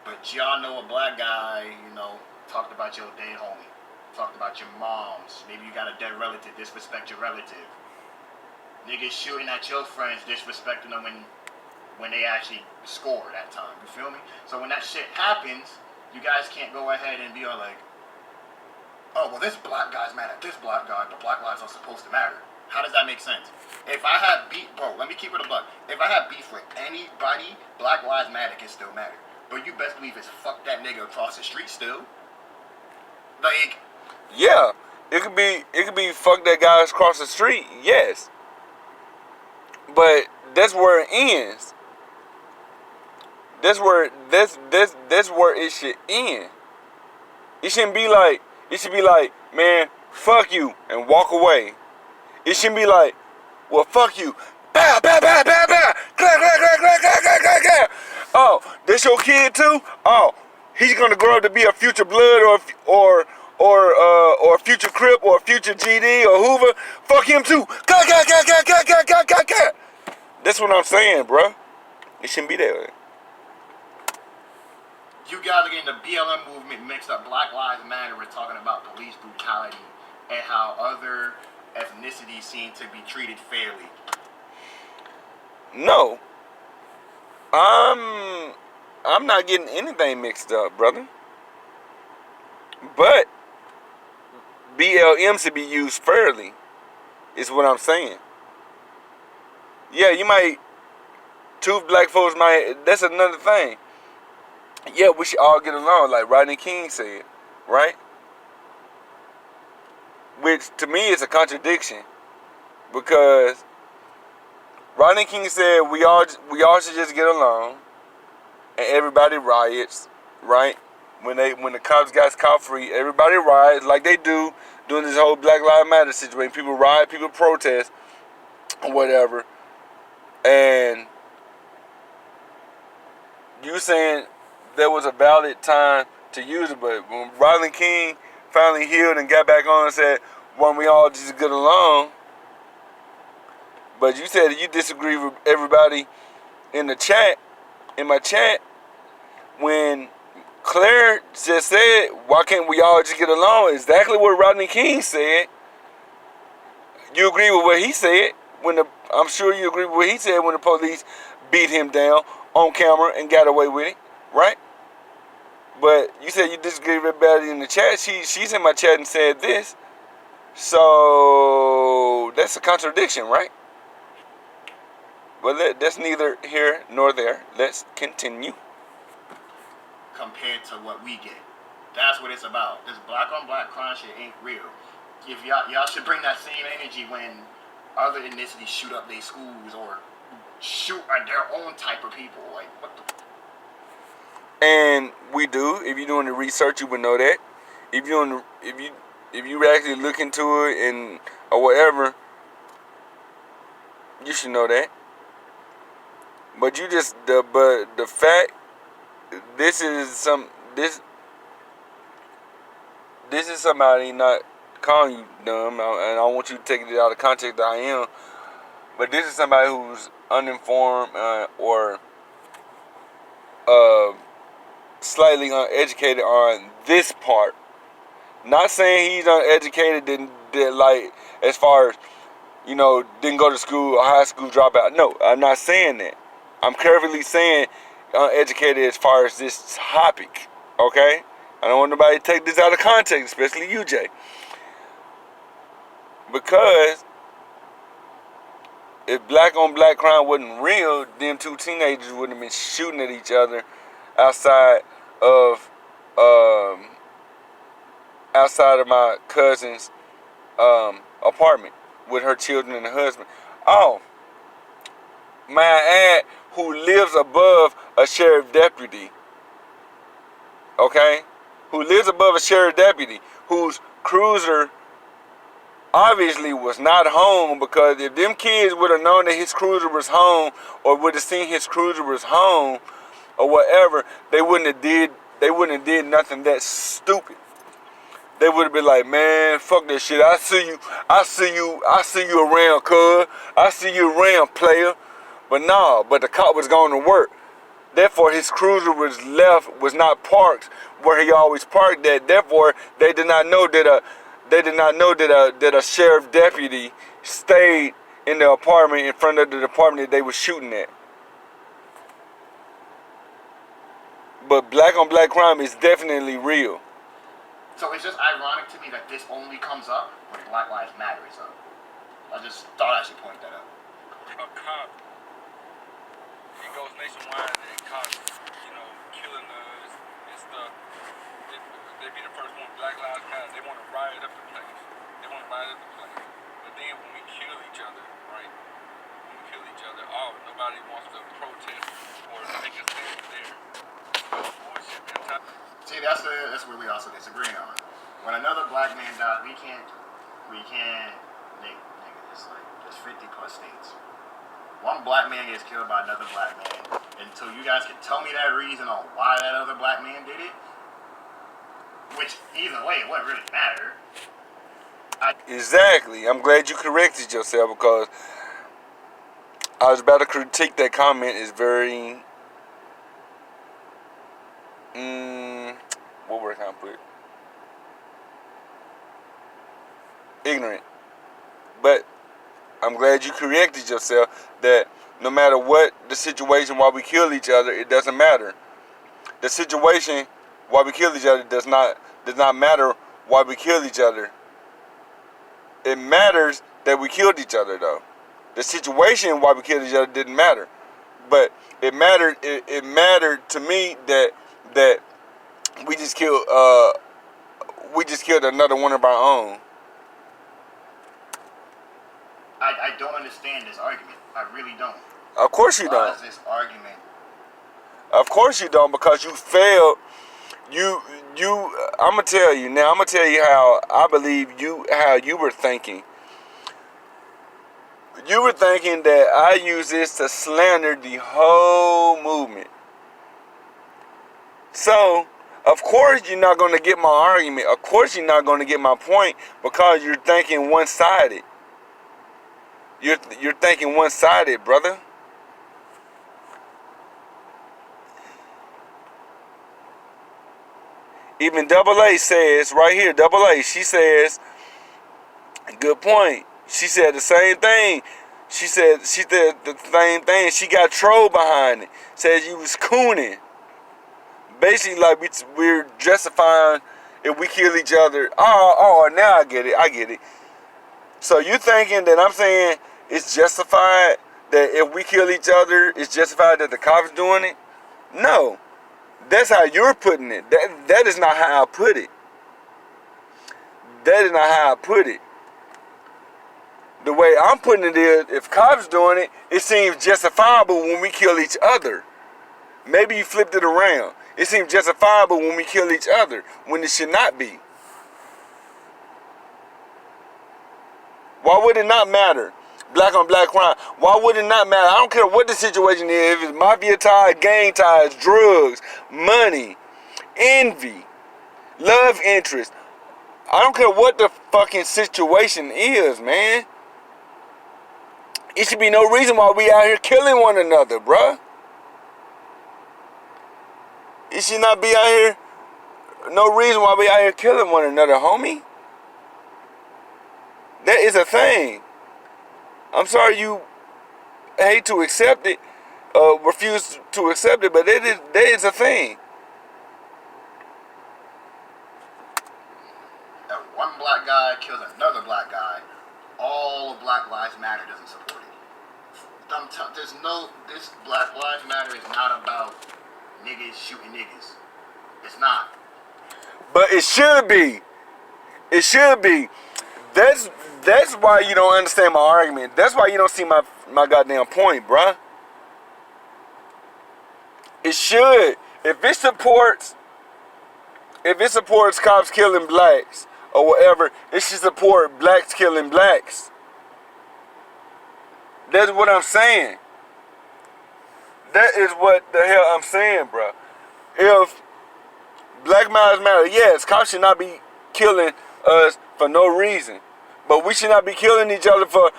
But y'all know a black guy, talked about your dead homie. Talked about your moms. Maybe you got a dead relative, disrespect your relative. Niggas shooting at your friends, disrespecting them when they actually score that time. You feel me? So when that shit happens, you guys can't go ahead and be all like, oh, well, this black guy's mad at this black guy, but black lives are supposed to matter. How does that make sense? If I have beef, bro, let me keep it a buck. If I have beef with anybody, Black Lives Matter can still matter. But you best believe it's fuck that nigga across the street still. Like, yeah, it could be fuck that guy across the street, yes. But that's where it ends. That's where it should end. It shouldn't be like, it should be like, man, fuck you, and walk away. It shouldn't be like, well, fuck you. Bow, bow, bow, bow, bow. Clap, clap, clap, clap, clap, clap, clap, clap. Oh, this your kid too? Oh, he's gonna grow up to be a future Blood or a future Crip or a future GD or Hoover. Fuck him too. Clap, clap, clap, clap, clap, clap, clap, clap, clap. That's what I'm saying, bruh. It shouldn't be that way. you guys are getting the BLM movement mixed up. Black Lives Matter, we're talking about police brutality and how other ethnicities seem to be treated fairly. No. I'm not getting anything mixed up, brother. But BLM should be used fairly, is what I'm saying. Yeah, you might, two black folks might, that's another thing. Yeah, we should all get along, like Rodney King said, right? Which to me is a contradiction, because Rodney King said we all should just get along, and everybody riots, right? When the cops got scot-free, everybody riots like they do during this whole Black Lives Matter situation. People riot, people protest, or whatever. And you saying there was a valid time to use it, but when Rodney King finally healed and got back on and said, "Why don't we all just get along?" But you said you disagree with everybody in the chat, in my chat, when Claire just said, "Why can't we all just get along?" Exactly what Rodney King said. You agree with what he said I'm sure you agree with what he said when the police beat him down on camera and got away with it, right? But you said you disagree with everybody in the chat. She's in my chat and said this. So that's a contradiction, right? But that's neither here nor there. Let's continue. Compared to what we get. That's what it's about. This black on black crime shit ain't real. If y'all should bring that same energy when other ethnicities shoot up their schools or shoot at their own type of people. Like, what the... And we do. If you're doing the research, you would know that. If you actually look into it and or whatever, you should know that. But the fact, this is somebody not calling you dumb, and I don't want you to take it out of context that I am, but this is somebody who's uninformed or slightly uneducated on this part. Not saying he's uneducated, didn't like, as far as, didn't go to school or high school dropout. No, I'm not saying that. I'm carefully saying uneducated as far as this topic, okay? I don't want nobody to take this out of context, especially you, Jay. Because if black on black crime wasn't real, them two teenagers wouldn't have been shooting at each other outside of my cousin's apartment with her children and her husband. Oh, may I add, who lives above a sheriff deputy, okay? Who lives above a sheriff deputy, whose cruiser obviously was not home, because if them kids would have known that his cruiser was home, or would have seen his cruiser was home, or whatever, they wouldn't have did nothing that stupid. They would have been like, man, fuck that shit. I see you around, cuz. I see you around, player. But nah, but the cop was going to work. Therefore, his cruiser was not parked where he always parked at. Therefore, they did not know that a sheriff deputy stayed in the apartment in front of the apartment that they were shooting at. But black on black crime is definitely real. So it's just ironic to me that this only comes up when Black Lives Matter is up. I just thought I should point that out. A cop, he goes nationwide and cops, killing us and stuff. They be the first one. Black Lives Matter. They want to riot up the place. But then when we kill each other, right? Oh, nobody wants to protest or make a stand there. Bullshit. See, that's where we also disagree on. When another black man dies, we can't, nigga, there's 50 plus states. One black man gets killed by another black man. Until you guys can tell me that reason on why that other black man did it, which either way, it wouldn't really matter. Exactly. I'm glad you corrected yourself, because I was about to critique that comment. Is very what word can I put? Ignorant. But I'm glad you corrected yourself that no matter what the situation while we kill each other, it doesn't matter. The situation while we kill each other does not matter why we kill each other. It matters that we killed each other, though. The situation why we killed each other didn't matter, but it mattered. It mattered to me that we just killed another one of our own. I don't understand this argument. I really don't. Of course you don't. Why is this argument? Of course you don't, because you failed. I'm gonna tell you now. I'm gonna tell you how I believe how you were thinking. You were thinking that I use this to slander the whole movement. So, of course you're not gonna get my argument. Of course you're not gonna get my point, because you're thinking one-sided. You're thinking one-sided, brother. Even Double A says, right here, Double A, she says, good point. She said the same thing. She said the same thing. She got trolled behind it. Said you was cooning. Basically, like we're justifying if we kill each other. Oh, now I get it. So you thinking that I'm saying it's justified that if we kill each other, it's justified that the cops doing it? No. That's how you're putting it. That is not how I put it. That is not how I put it. The way I'm putting it is, if cops doing it, it seems justifiable when we kill each other. Maybe you flipped it around. It seems justifiable when we kill each other, when it should not be. Why would it not matter? Black on black crime. Why would it not matter? I don't care what the situation is. If it's mafia ties, gang ties, drugs, money, envy, love interest. I don't care what the fucking situation is, man. It should be no reason why we out here killing one another, bruh. It should not be out here. No reason why we out here killing one another, homie. That is a thing. I'm sorry you hate to accept it, refuse to accept it, but that is a thing. guy kills another black guy, all of Black Lives Matter doesn't support it. This Black Lives Matter is not about niggas shooting niggas. It's not. But it should be. It should be. That's why you don't understand my argument. That's why you don't see my goddamn point, bruh. It should. If it supports cops killing blacks or whatever, it should support blacks killing blacks. That's what I'm saying. That is what the hell I'm saying, bruh. If Black Lives Matter, yes, cops should not be killing us for no reason. But we should not be killing each other for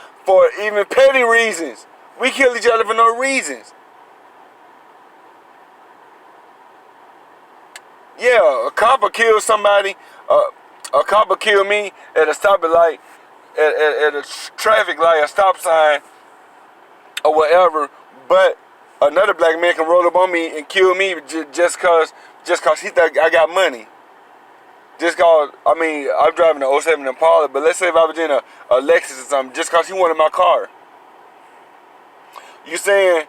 even petty reasons. We kill each other for no reasons. Yeah, a cop will kill somebody. A cop will kill me at a stopping light, at a traffic light, a stop sign, or whatever. But another black man can roll up on me and kill me just cause he thought I got money. Just cause, I mean, I'm driving an 07 Impala, but let's say if I was in a Lexus or something, just cause he wanted my car. You saying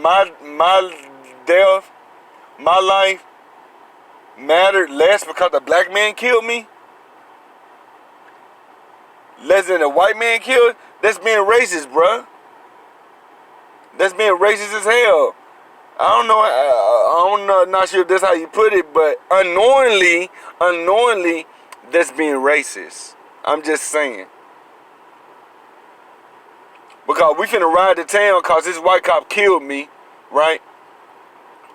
my death, my life mattered less because a black man killed me? Less than a white man killed? That's being racist, bruh. That's being racist as hell. Not sure if that's how you put it, but unknowingly, that's being racist. I'm just saying. Because we finna ride to town because this white cop killed me, right?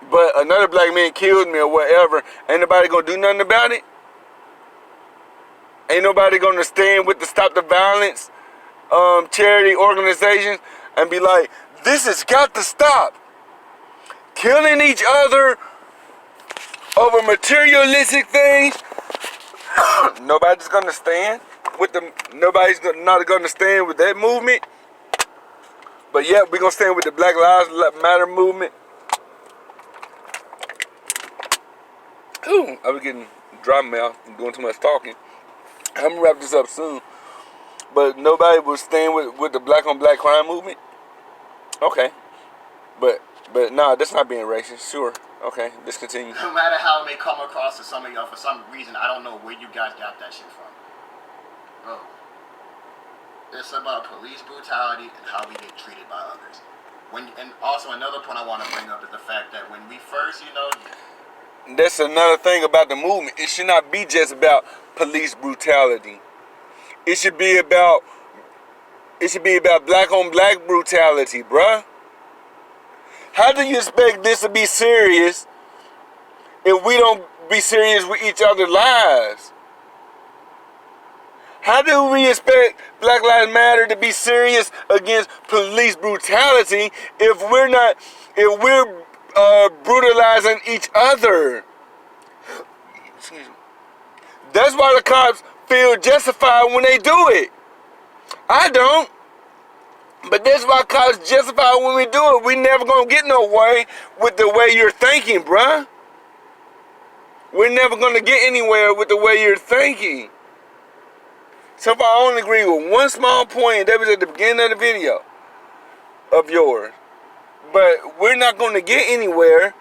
But another black man killed me or whatever. Ain't nobody gonna do nothing about it? Ain't nobody gonna stand with the Stop the Violence charity organizations and be like, this has got to stop. Killing each other over materialistic things. Nobody's gonna stand with them. Nobody's not gonna stand with that movement. But yeah, we're gonna stand with the Black Lives Matter movement. Ooh, I was getting dry mouth and doing too much talking. I'm gonna wrap this up soon. But nobody will stand with the black on black crime movement. Okay. But nah, that's not being racist. Sure. Okay, let's continue. No matter how it may come across to some of y'all, for some reason, I don't know where you guys got that shit from. Bro, it's about police brutality and how we get treated by others. And also another point I want to bring up is the fact that when we first, that's another thing about the movement. It should not be just about police brutality. It should be about black on black brutality, bruh. How do you expect this to be serious if we don't be serious with each other's lives? How do we expect Black Lives Matter to be serious against police brutality if we're brutalizing each other? Excuse me. That's why the cops feel justified when they do it. I don't. But that's why cops justify when we do it. We never gonna get no way with the way you're thinking, bruh. We're never gonna get anywhere with the way you're thinking. So if I only agree with one small point, that was at the beginning of the video of yours. But we're not gonna get anywhere.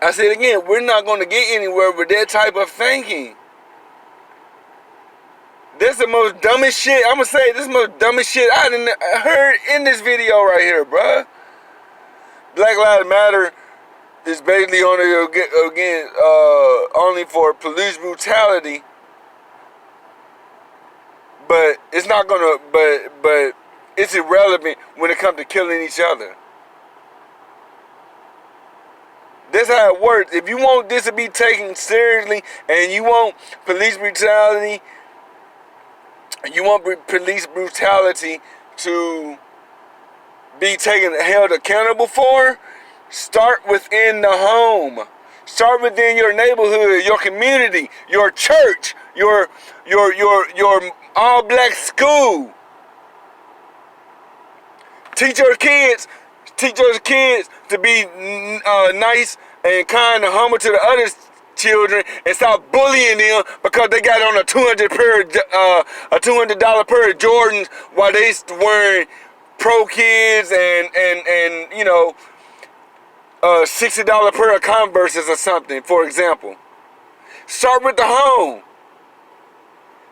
I said again, we're not gonna get anywhere with that type of thinking. This is the most dumbest shit. I'm gonna say this is the most dumbest shit I done heard in this video right here, bruh. Black Lives Matter is basically only for police brutality, but it's not gonna. But it's irrelevant when it comes to killing each other. That's how it works. If you want this to be taken seriously, and you want police brutality. You want police brutality to be held accountable for? Start within the home. Start within your neighborhood, your community, your church, your all black school. Teach your kids to be nice and kind and humble to the other children and stop bullying them because they got on a $200 pair of Jordans while they wearing Pro Kids and you know, $60 pair of Converses or something, for example. Start with the home.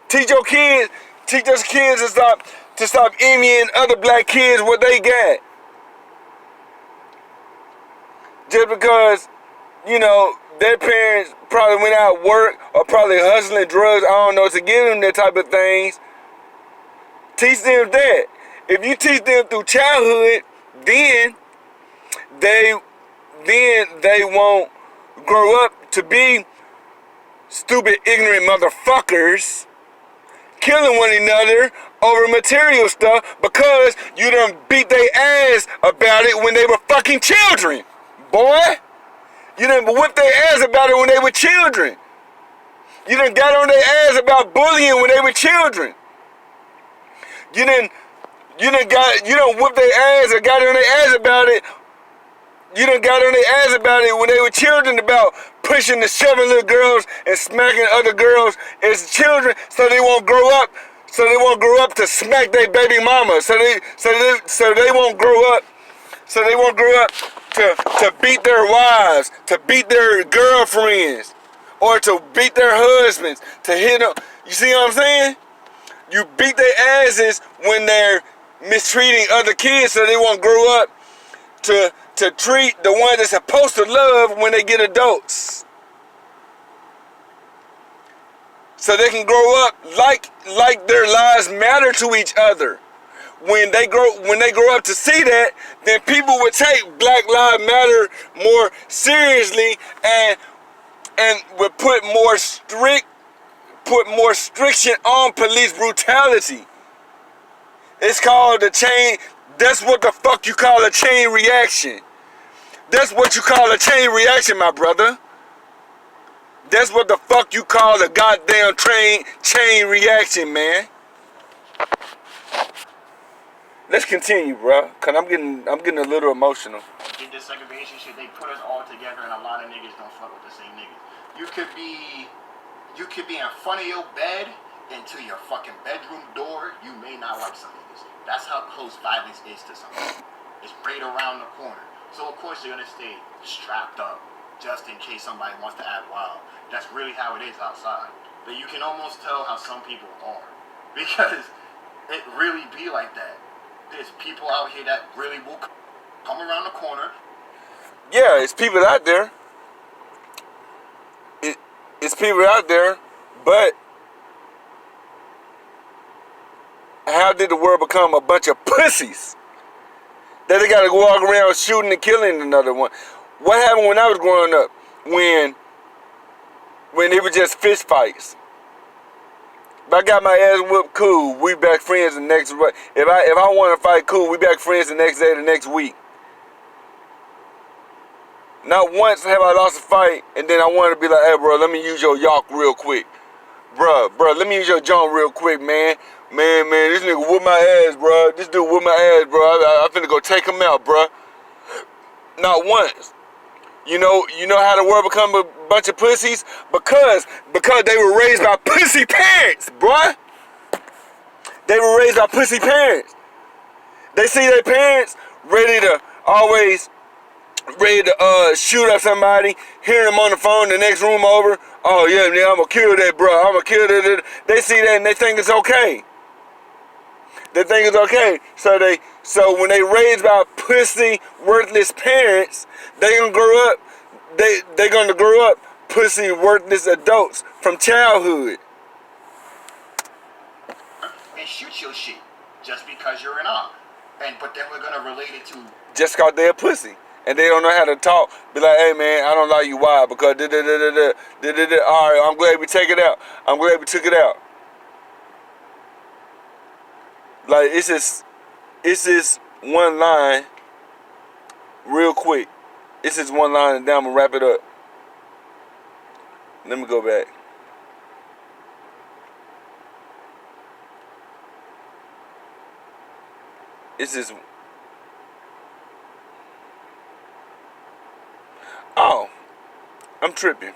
Teach those kids to stop envying other black kids what they got. Just because, you know, their parents probably went out work or probably hustling drugs, I don't know, to give them that type of things. Teach them that. If you teach them through childhood, then they won't grow up to be stupid, ignorant motherfuckers killing one another over material stuff because you done beat their ass about it when they were fucking children. Boy, you done whipped their ass about it when they were children. You done got on their ass about bullying when they were children. You done whipped their ass or got on their ass about it. You done got on their ass about it when they were children about pushing and shoving little girls and smacking other girls as children so they won't grow up. So they won't grow up to smack their baby mama. So they won't grow up. So they won't grow up to beat their wives, to beat their girlfriends, or to beat their husbands, to hit them. You see what I'm saying? You beat their asses when they're mistreating other kids so they won't grow up to treat the one they're supposed to love when they get adults. So they can grow up like their lives matter to each other. When they grow up to see that, then people would take Black Lives Matter more seriously and would put more restriction on police brutality. It's called a chain. That's what the fuck you call a chain reaction. That's what you call a chain reaction, my brother. That's what the fuck you call a goddamn chain reaction, man. Let's continue, bro, cause I'm getting a little emotional. In this segregation shit, they put us all together, and a lot of niggas don't fuck with the same niggas. You could be in front of your bed and to your fucking bedroom door. You may not like some niggas. That's how close violence is to something. It's right around the corner. So of course you're gonna stay strapped up just in case somebody wants to act wild. That's really how it is outside. But you can almost tell how some people are, because it really be like that. There's people out here that really will come around the corner. Yeah, it's people out there. It's people out there, but how did the world become a bunch of pussies that they gotta walk around shooting and killing another one? What happened when I was growing up? When it was just fist fights. If I got my ass whooped, cool. We back friends the next. If I want to fight, cool. We back friends the next day, the next week. Not once have I lost a fight, and then I wanted to be like, hey, bro, let me use your York real quick. Bro, let me use your John real quick, man. Man, this nigga whooped my ass, bro. This dude whooped my ass, bro. I finna go take him out, bro. Not once. You know how the world become a bunch of pussies? Because they were raised by pussy parents, bruh. They were raised by pussy parents. They see their parents ready to shoot up somebody, hear them on the phone the next room over. Oh yeah, I'm gonna kill that, bro. I'm gonna kill that. They see that and they think it's okay. They think it's okay. So when they raised by pussy, worthless parents, they gonna grow up. They gonna grow up pussy, worthless adults from childhood. And shoot your shit just because you're an op. But then we're gonna relate it to just cause they're a pussy and they don't know how to talk. Be like, hey man, I don't like you. Why? Because All right, I'm glad we take it out. I'm glad we took it out. Like it's just one line, real quick. It's just one line, and then I'm gonna wrap it up. Let me go back. It's just. Oh, I'm tripping.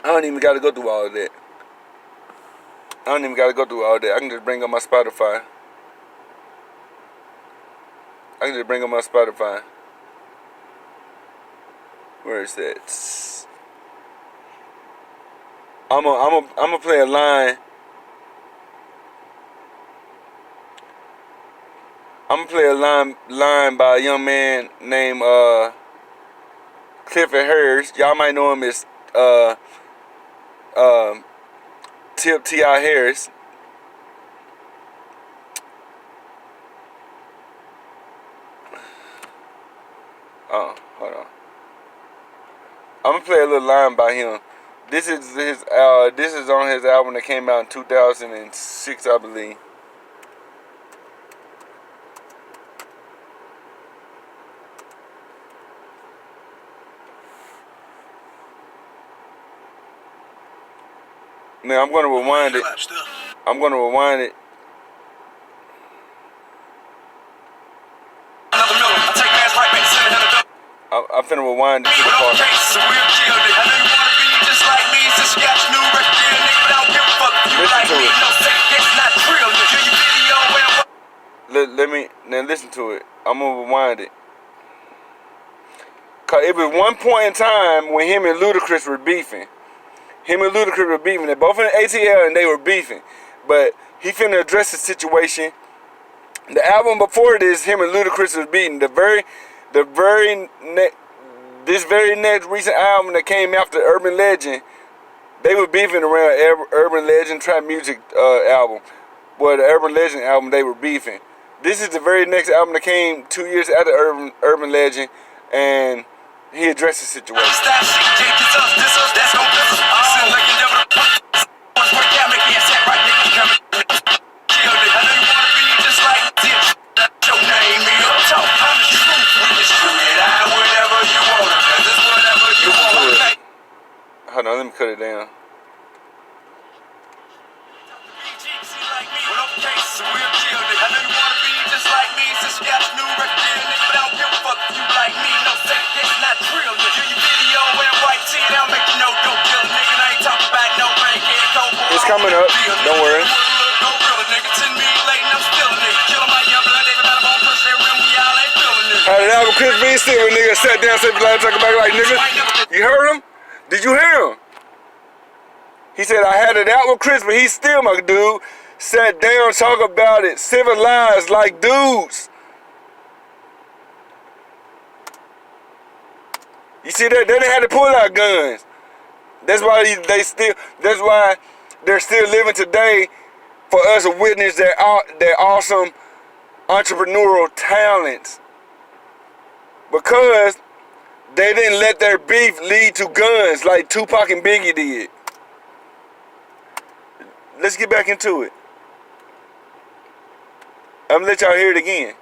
I don't even got to go through all of that. I don't even got to go through all that. I can just bring up my Spotify. Where is that? I'm gonna play a line. I'm gonna play a line by a young man named Clifford Harris. Y'all might know him as Tip T.I. Harris. Oh, hold on. I'm gonna play a little line by him. This is his. This is on his album that came out in 2006, I believe. Now I'm gonna rewind it. I'm finna rewind it to the part. Let me now listen to it. I'm gonna rewind it. Cause it was one point in time when him and Ludacris were beefing. They both in the ATL and they were beefing. But he finna address the situation. The album before this, him and Ludacris was beating. This very next recent album that came after Urban Legend, they were beefing around Urban Legend Trap Music album. Well, the Urban Legend album, they were beefing. This is the very next album that came 2 years after Urban Legend, and he addressed the situation. Hold on, let me cut it down. It's coming up, don't worry. Had it out with Chris B. Still, nigga sat down, said, talking about like, nigga, you heard him? Did you hear him? He said, I had it out with Chris, but he's still my dude. Sat down, talk about it, civilized like dudes. You see that? They didn't have to pull out guns. That's why that's why they're still living today, for us to witness their awesome entrepreneurial talents. Because they didn't let their beef lead to guns like Tupac and Biggie did. Let's get back into it. I'm gonna let y'all hear it again.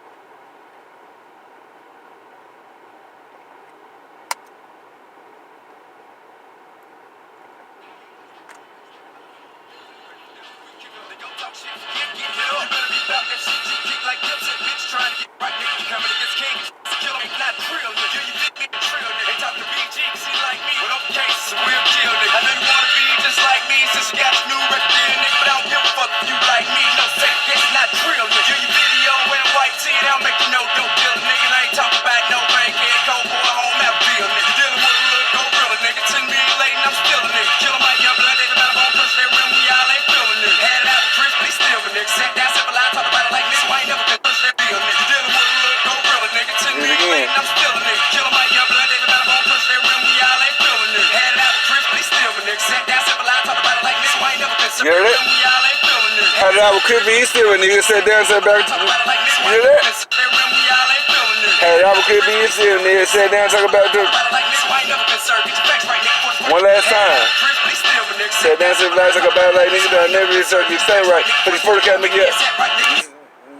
You heard it? Had it out with Chris B. He still a nigga sat down and sat back. You hear that? Had it out with Chris B. He still a nigga sat down and talk about it. One last time. Sat down and said, talk about it like nigga that never did something. You say right. But he's 40 cal, make it up.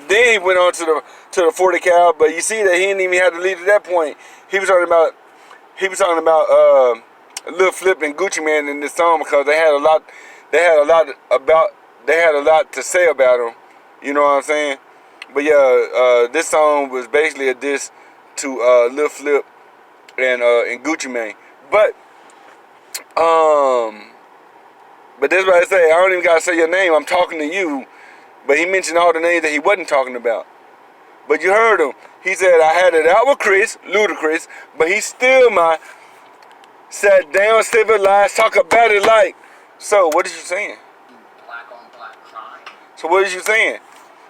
Then he went on to the 40 cal, but you see that he didn't even have to lead at that point. He was talking about Lil Flip and Gucci Mane in this song because they had a lot to say about him. You know what I'm saying? But yeah, this song was basically a diss to Lil Flip and Gucci Mane. But But that's what I say. I don't even gotta say your name. I'm talking to you. But he mentioned all the names that he wasn't talking about. But you heard him. He said I had it out with Chris, Ludacris, but he still sat down, civilized, talk about it like. So what is you saying? Black on black crime. So what is you saying?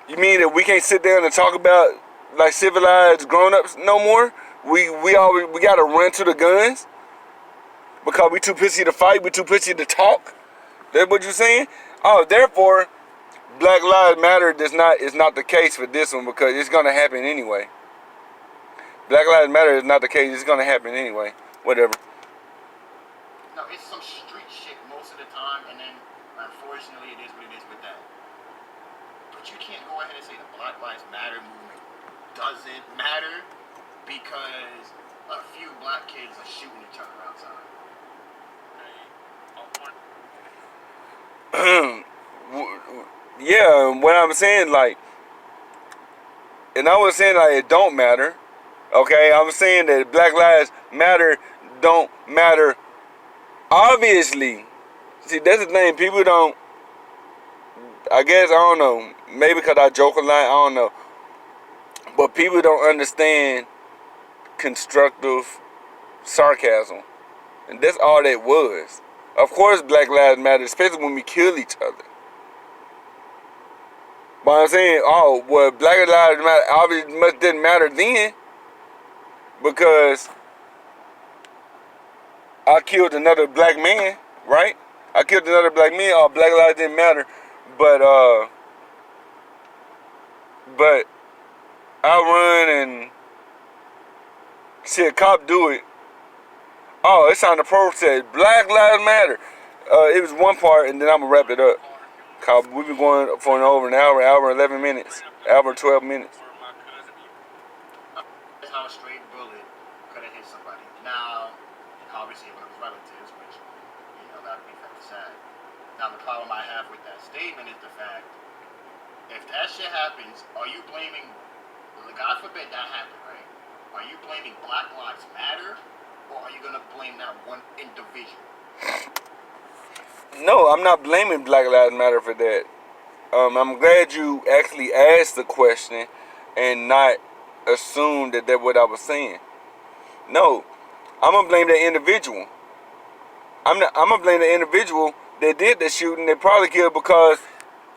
You mean that we can't sit down and talk about like civilized grown-ups no more? We gotta run to the guns because we too pissy to fight, we too pissy to talk. That's what you saying? Oh, therefore, Black Lives Matter is not the case for this one because it's gonna happen anyway. Black Lives Matter is not the case. It's gonna happen anyway. Whatever. No, it's some street shit most of the time, and then unfortunately it is what it is with that. But you can't go ahead and say the Black Lives Matter movement doesn't matter because a few black kids are shooting each other outside. Yeah, what I'm saying, like, and I was saying like it don't matter. Okay, I'm saying that Black Lives Matter don't matter. Obviously, see that's the thing. People don't. I guess I don't know. Maybe because I joke a lot. I don't know. But people don't understand constructive sarcasm, and that's all that was. Of course, Black Lives Matter, especially when we kill each other. But I'm saying, oh, well, Black Lives Matter obviously much didn't matter then because I killed another black man, right? I killed another black man. Oh, Black Lives didn't matter, but I run and see a cop do it. Oh, it's on the protest. Black Lives Matter. It was one part, and then I'm gonna wrap it up. Cause we've been going for over an hour, hour 11 minutes, hour 12 minutes. That's how a straight bullet could have hit somebody. Now, obviously, it was relatives, which that'd be very sad. Now, the problem I have with that statement is the fact, if that shit happens, are you blaming? God forbid that happened, right? Are you blaming Black Lives Matter, or are you gonna blame that one individual? No, I'm not blaming Black Lives Matter for that. I'm glad you actually asked the question and not assumed that that's what I was saying. No, I'm gonna blame that individual. I'm gonna blame the individual that did the shooting. They probably killed because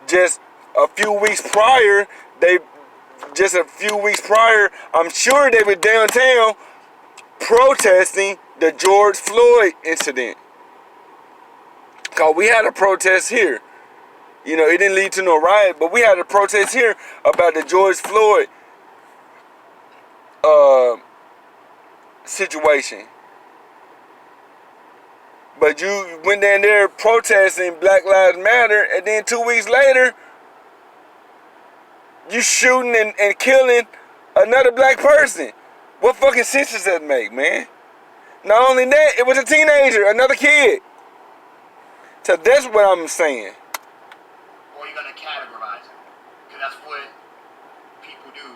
just a few weeks prior, I'm sure they were downtown protesting the George Floyd incident. Cause we had a protest here. It didn't lead to no riot, but we had a protest here about the George Floyd situation. But you went down there protesting Black Lives Matter, and then 2 weeks later, you shooting and killing another black person. What fucking sense does that make, man? Not only that, it was a teenager, another kid. So that's what I'm saying. Or you're gonna categorize him, because that's what people do.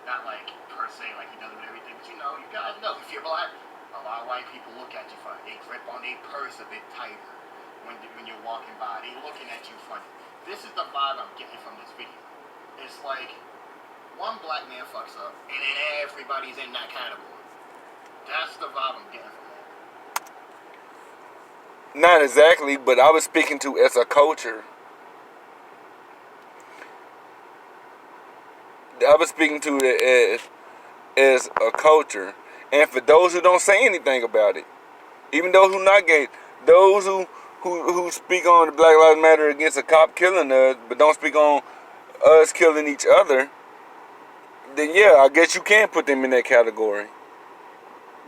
Not like per se, like he does with everything, but you guys know if you're black, a lot of white people look at you funny. They grip on their purse a bit tighter when you're walking by. They looking at you funny. This is the vibe I'm getting from this video. It's like one black man fucks up, and then everybody's in that category. That's the vibe I'm getting from that. Not exactly, but I was speaking to as a culture. I was speaking to it as a culture. And for those who don't say anything about it, even those who not gay, those who speak on the Black Lives Matter against a cop killing us, but don't speak on us killing each other, then yeah, I guess you can put them in that category.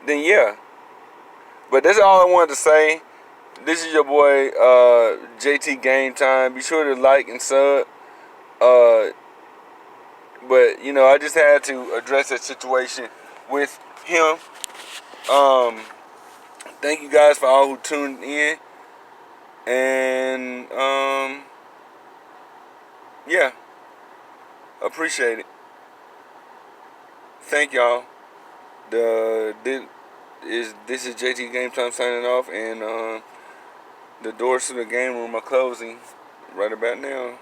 Then yeah. But that's all I wanted to say. This is your boy, JT Game Time. Be sure to like and sub. But, I just had to address that situation with him. Thank you guys for all who tuned in. And, yeah. Appreciate it. Thank y'all. This is JT Game Time signing off. And, The doors to the game room are closing right about now.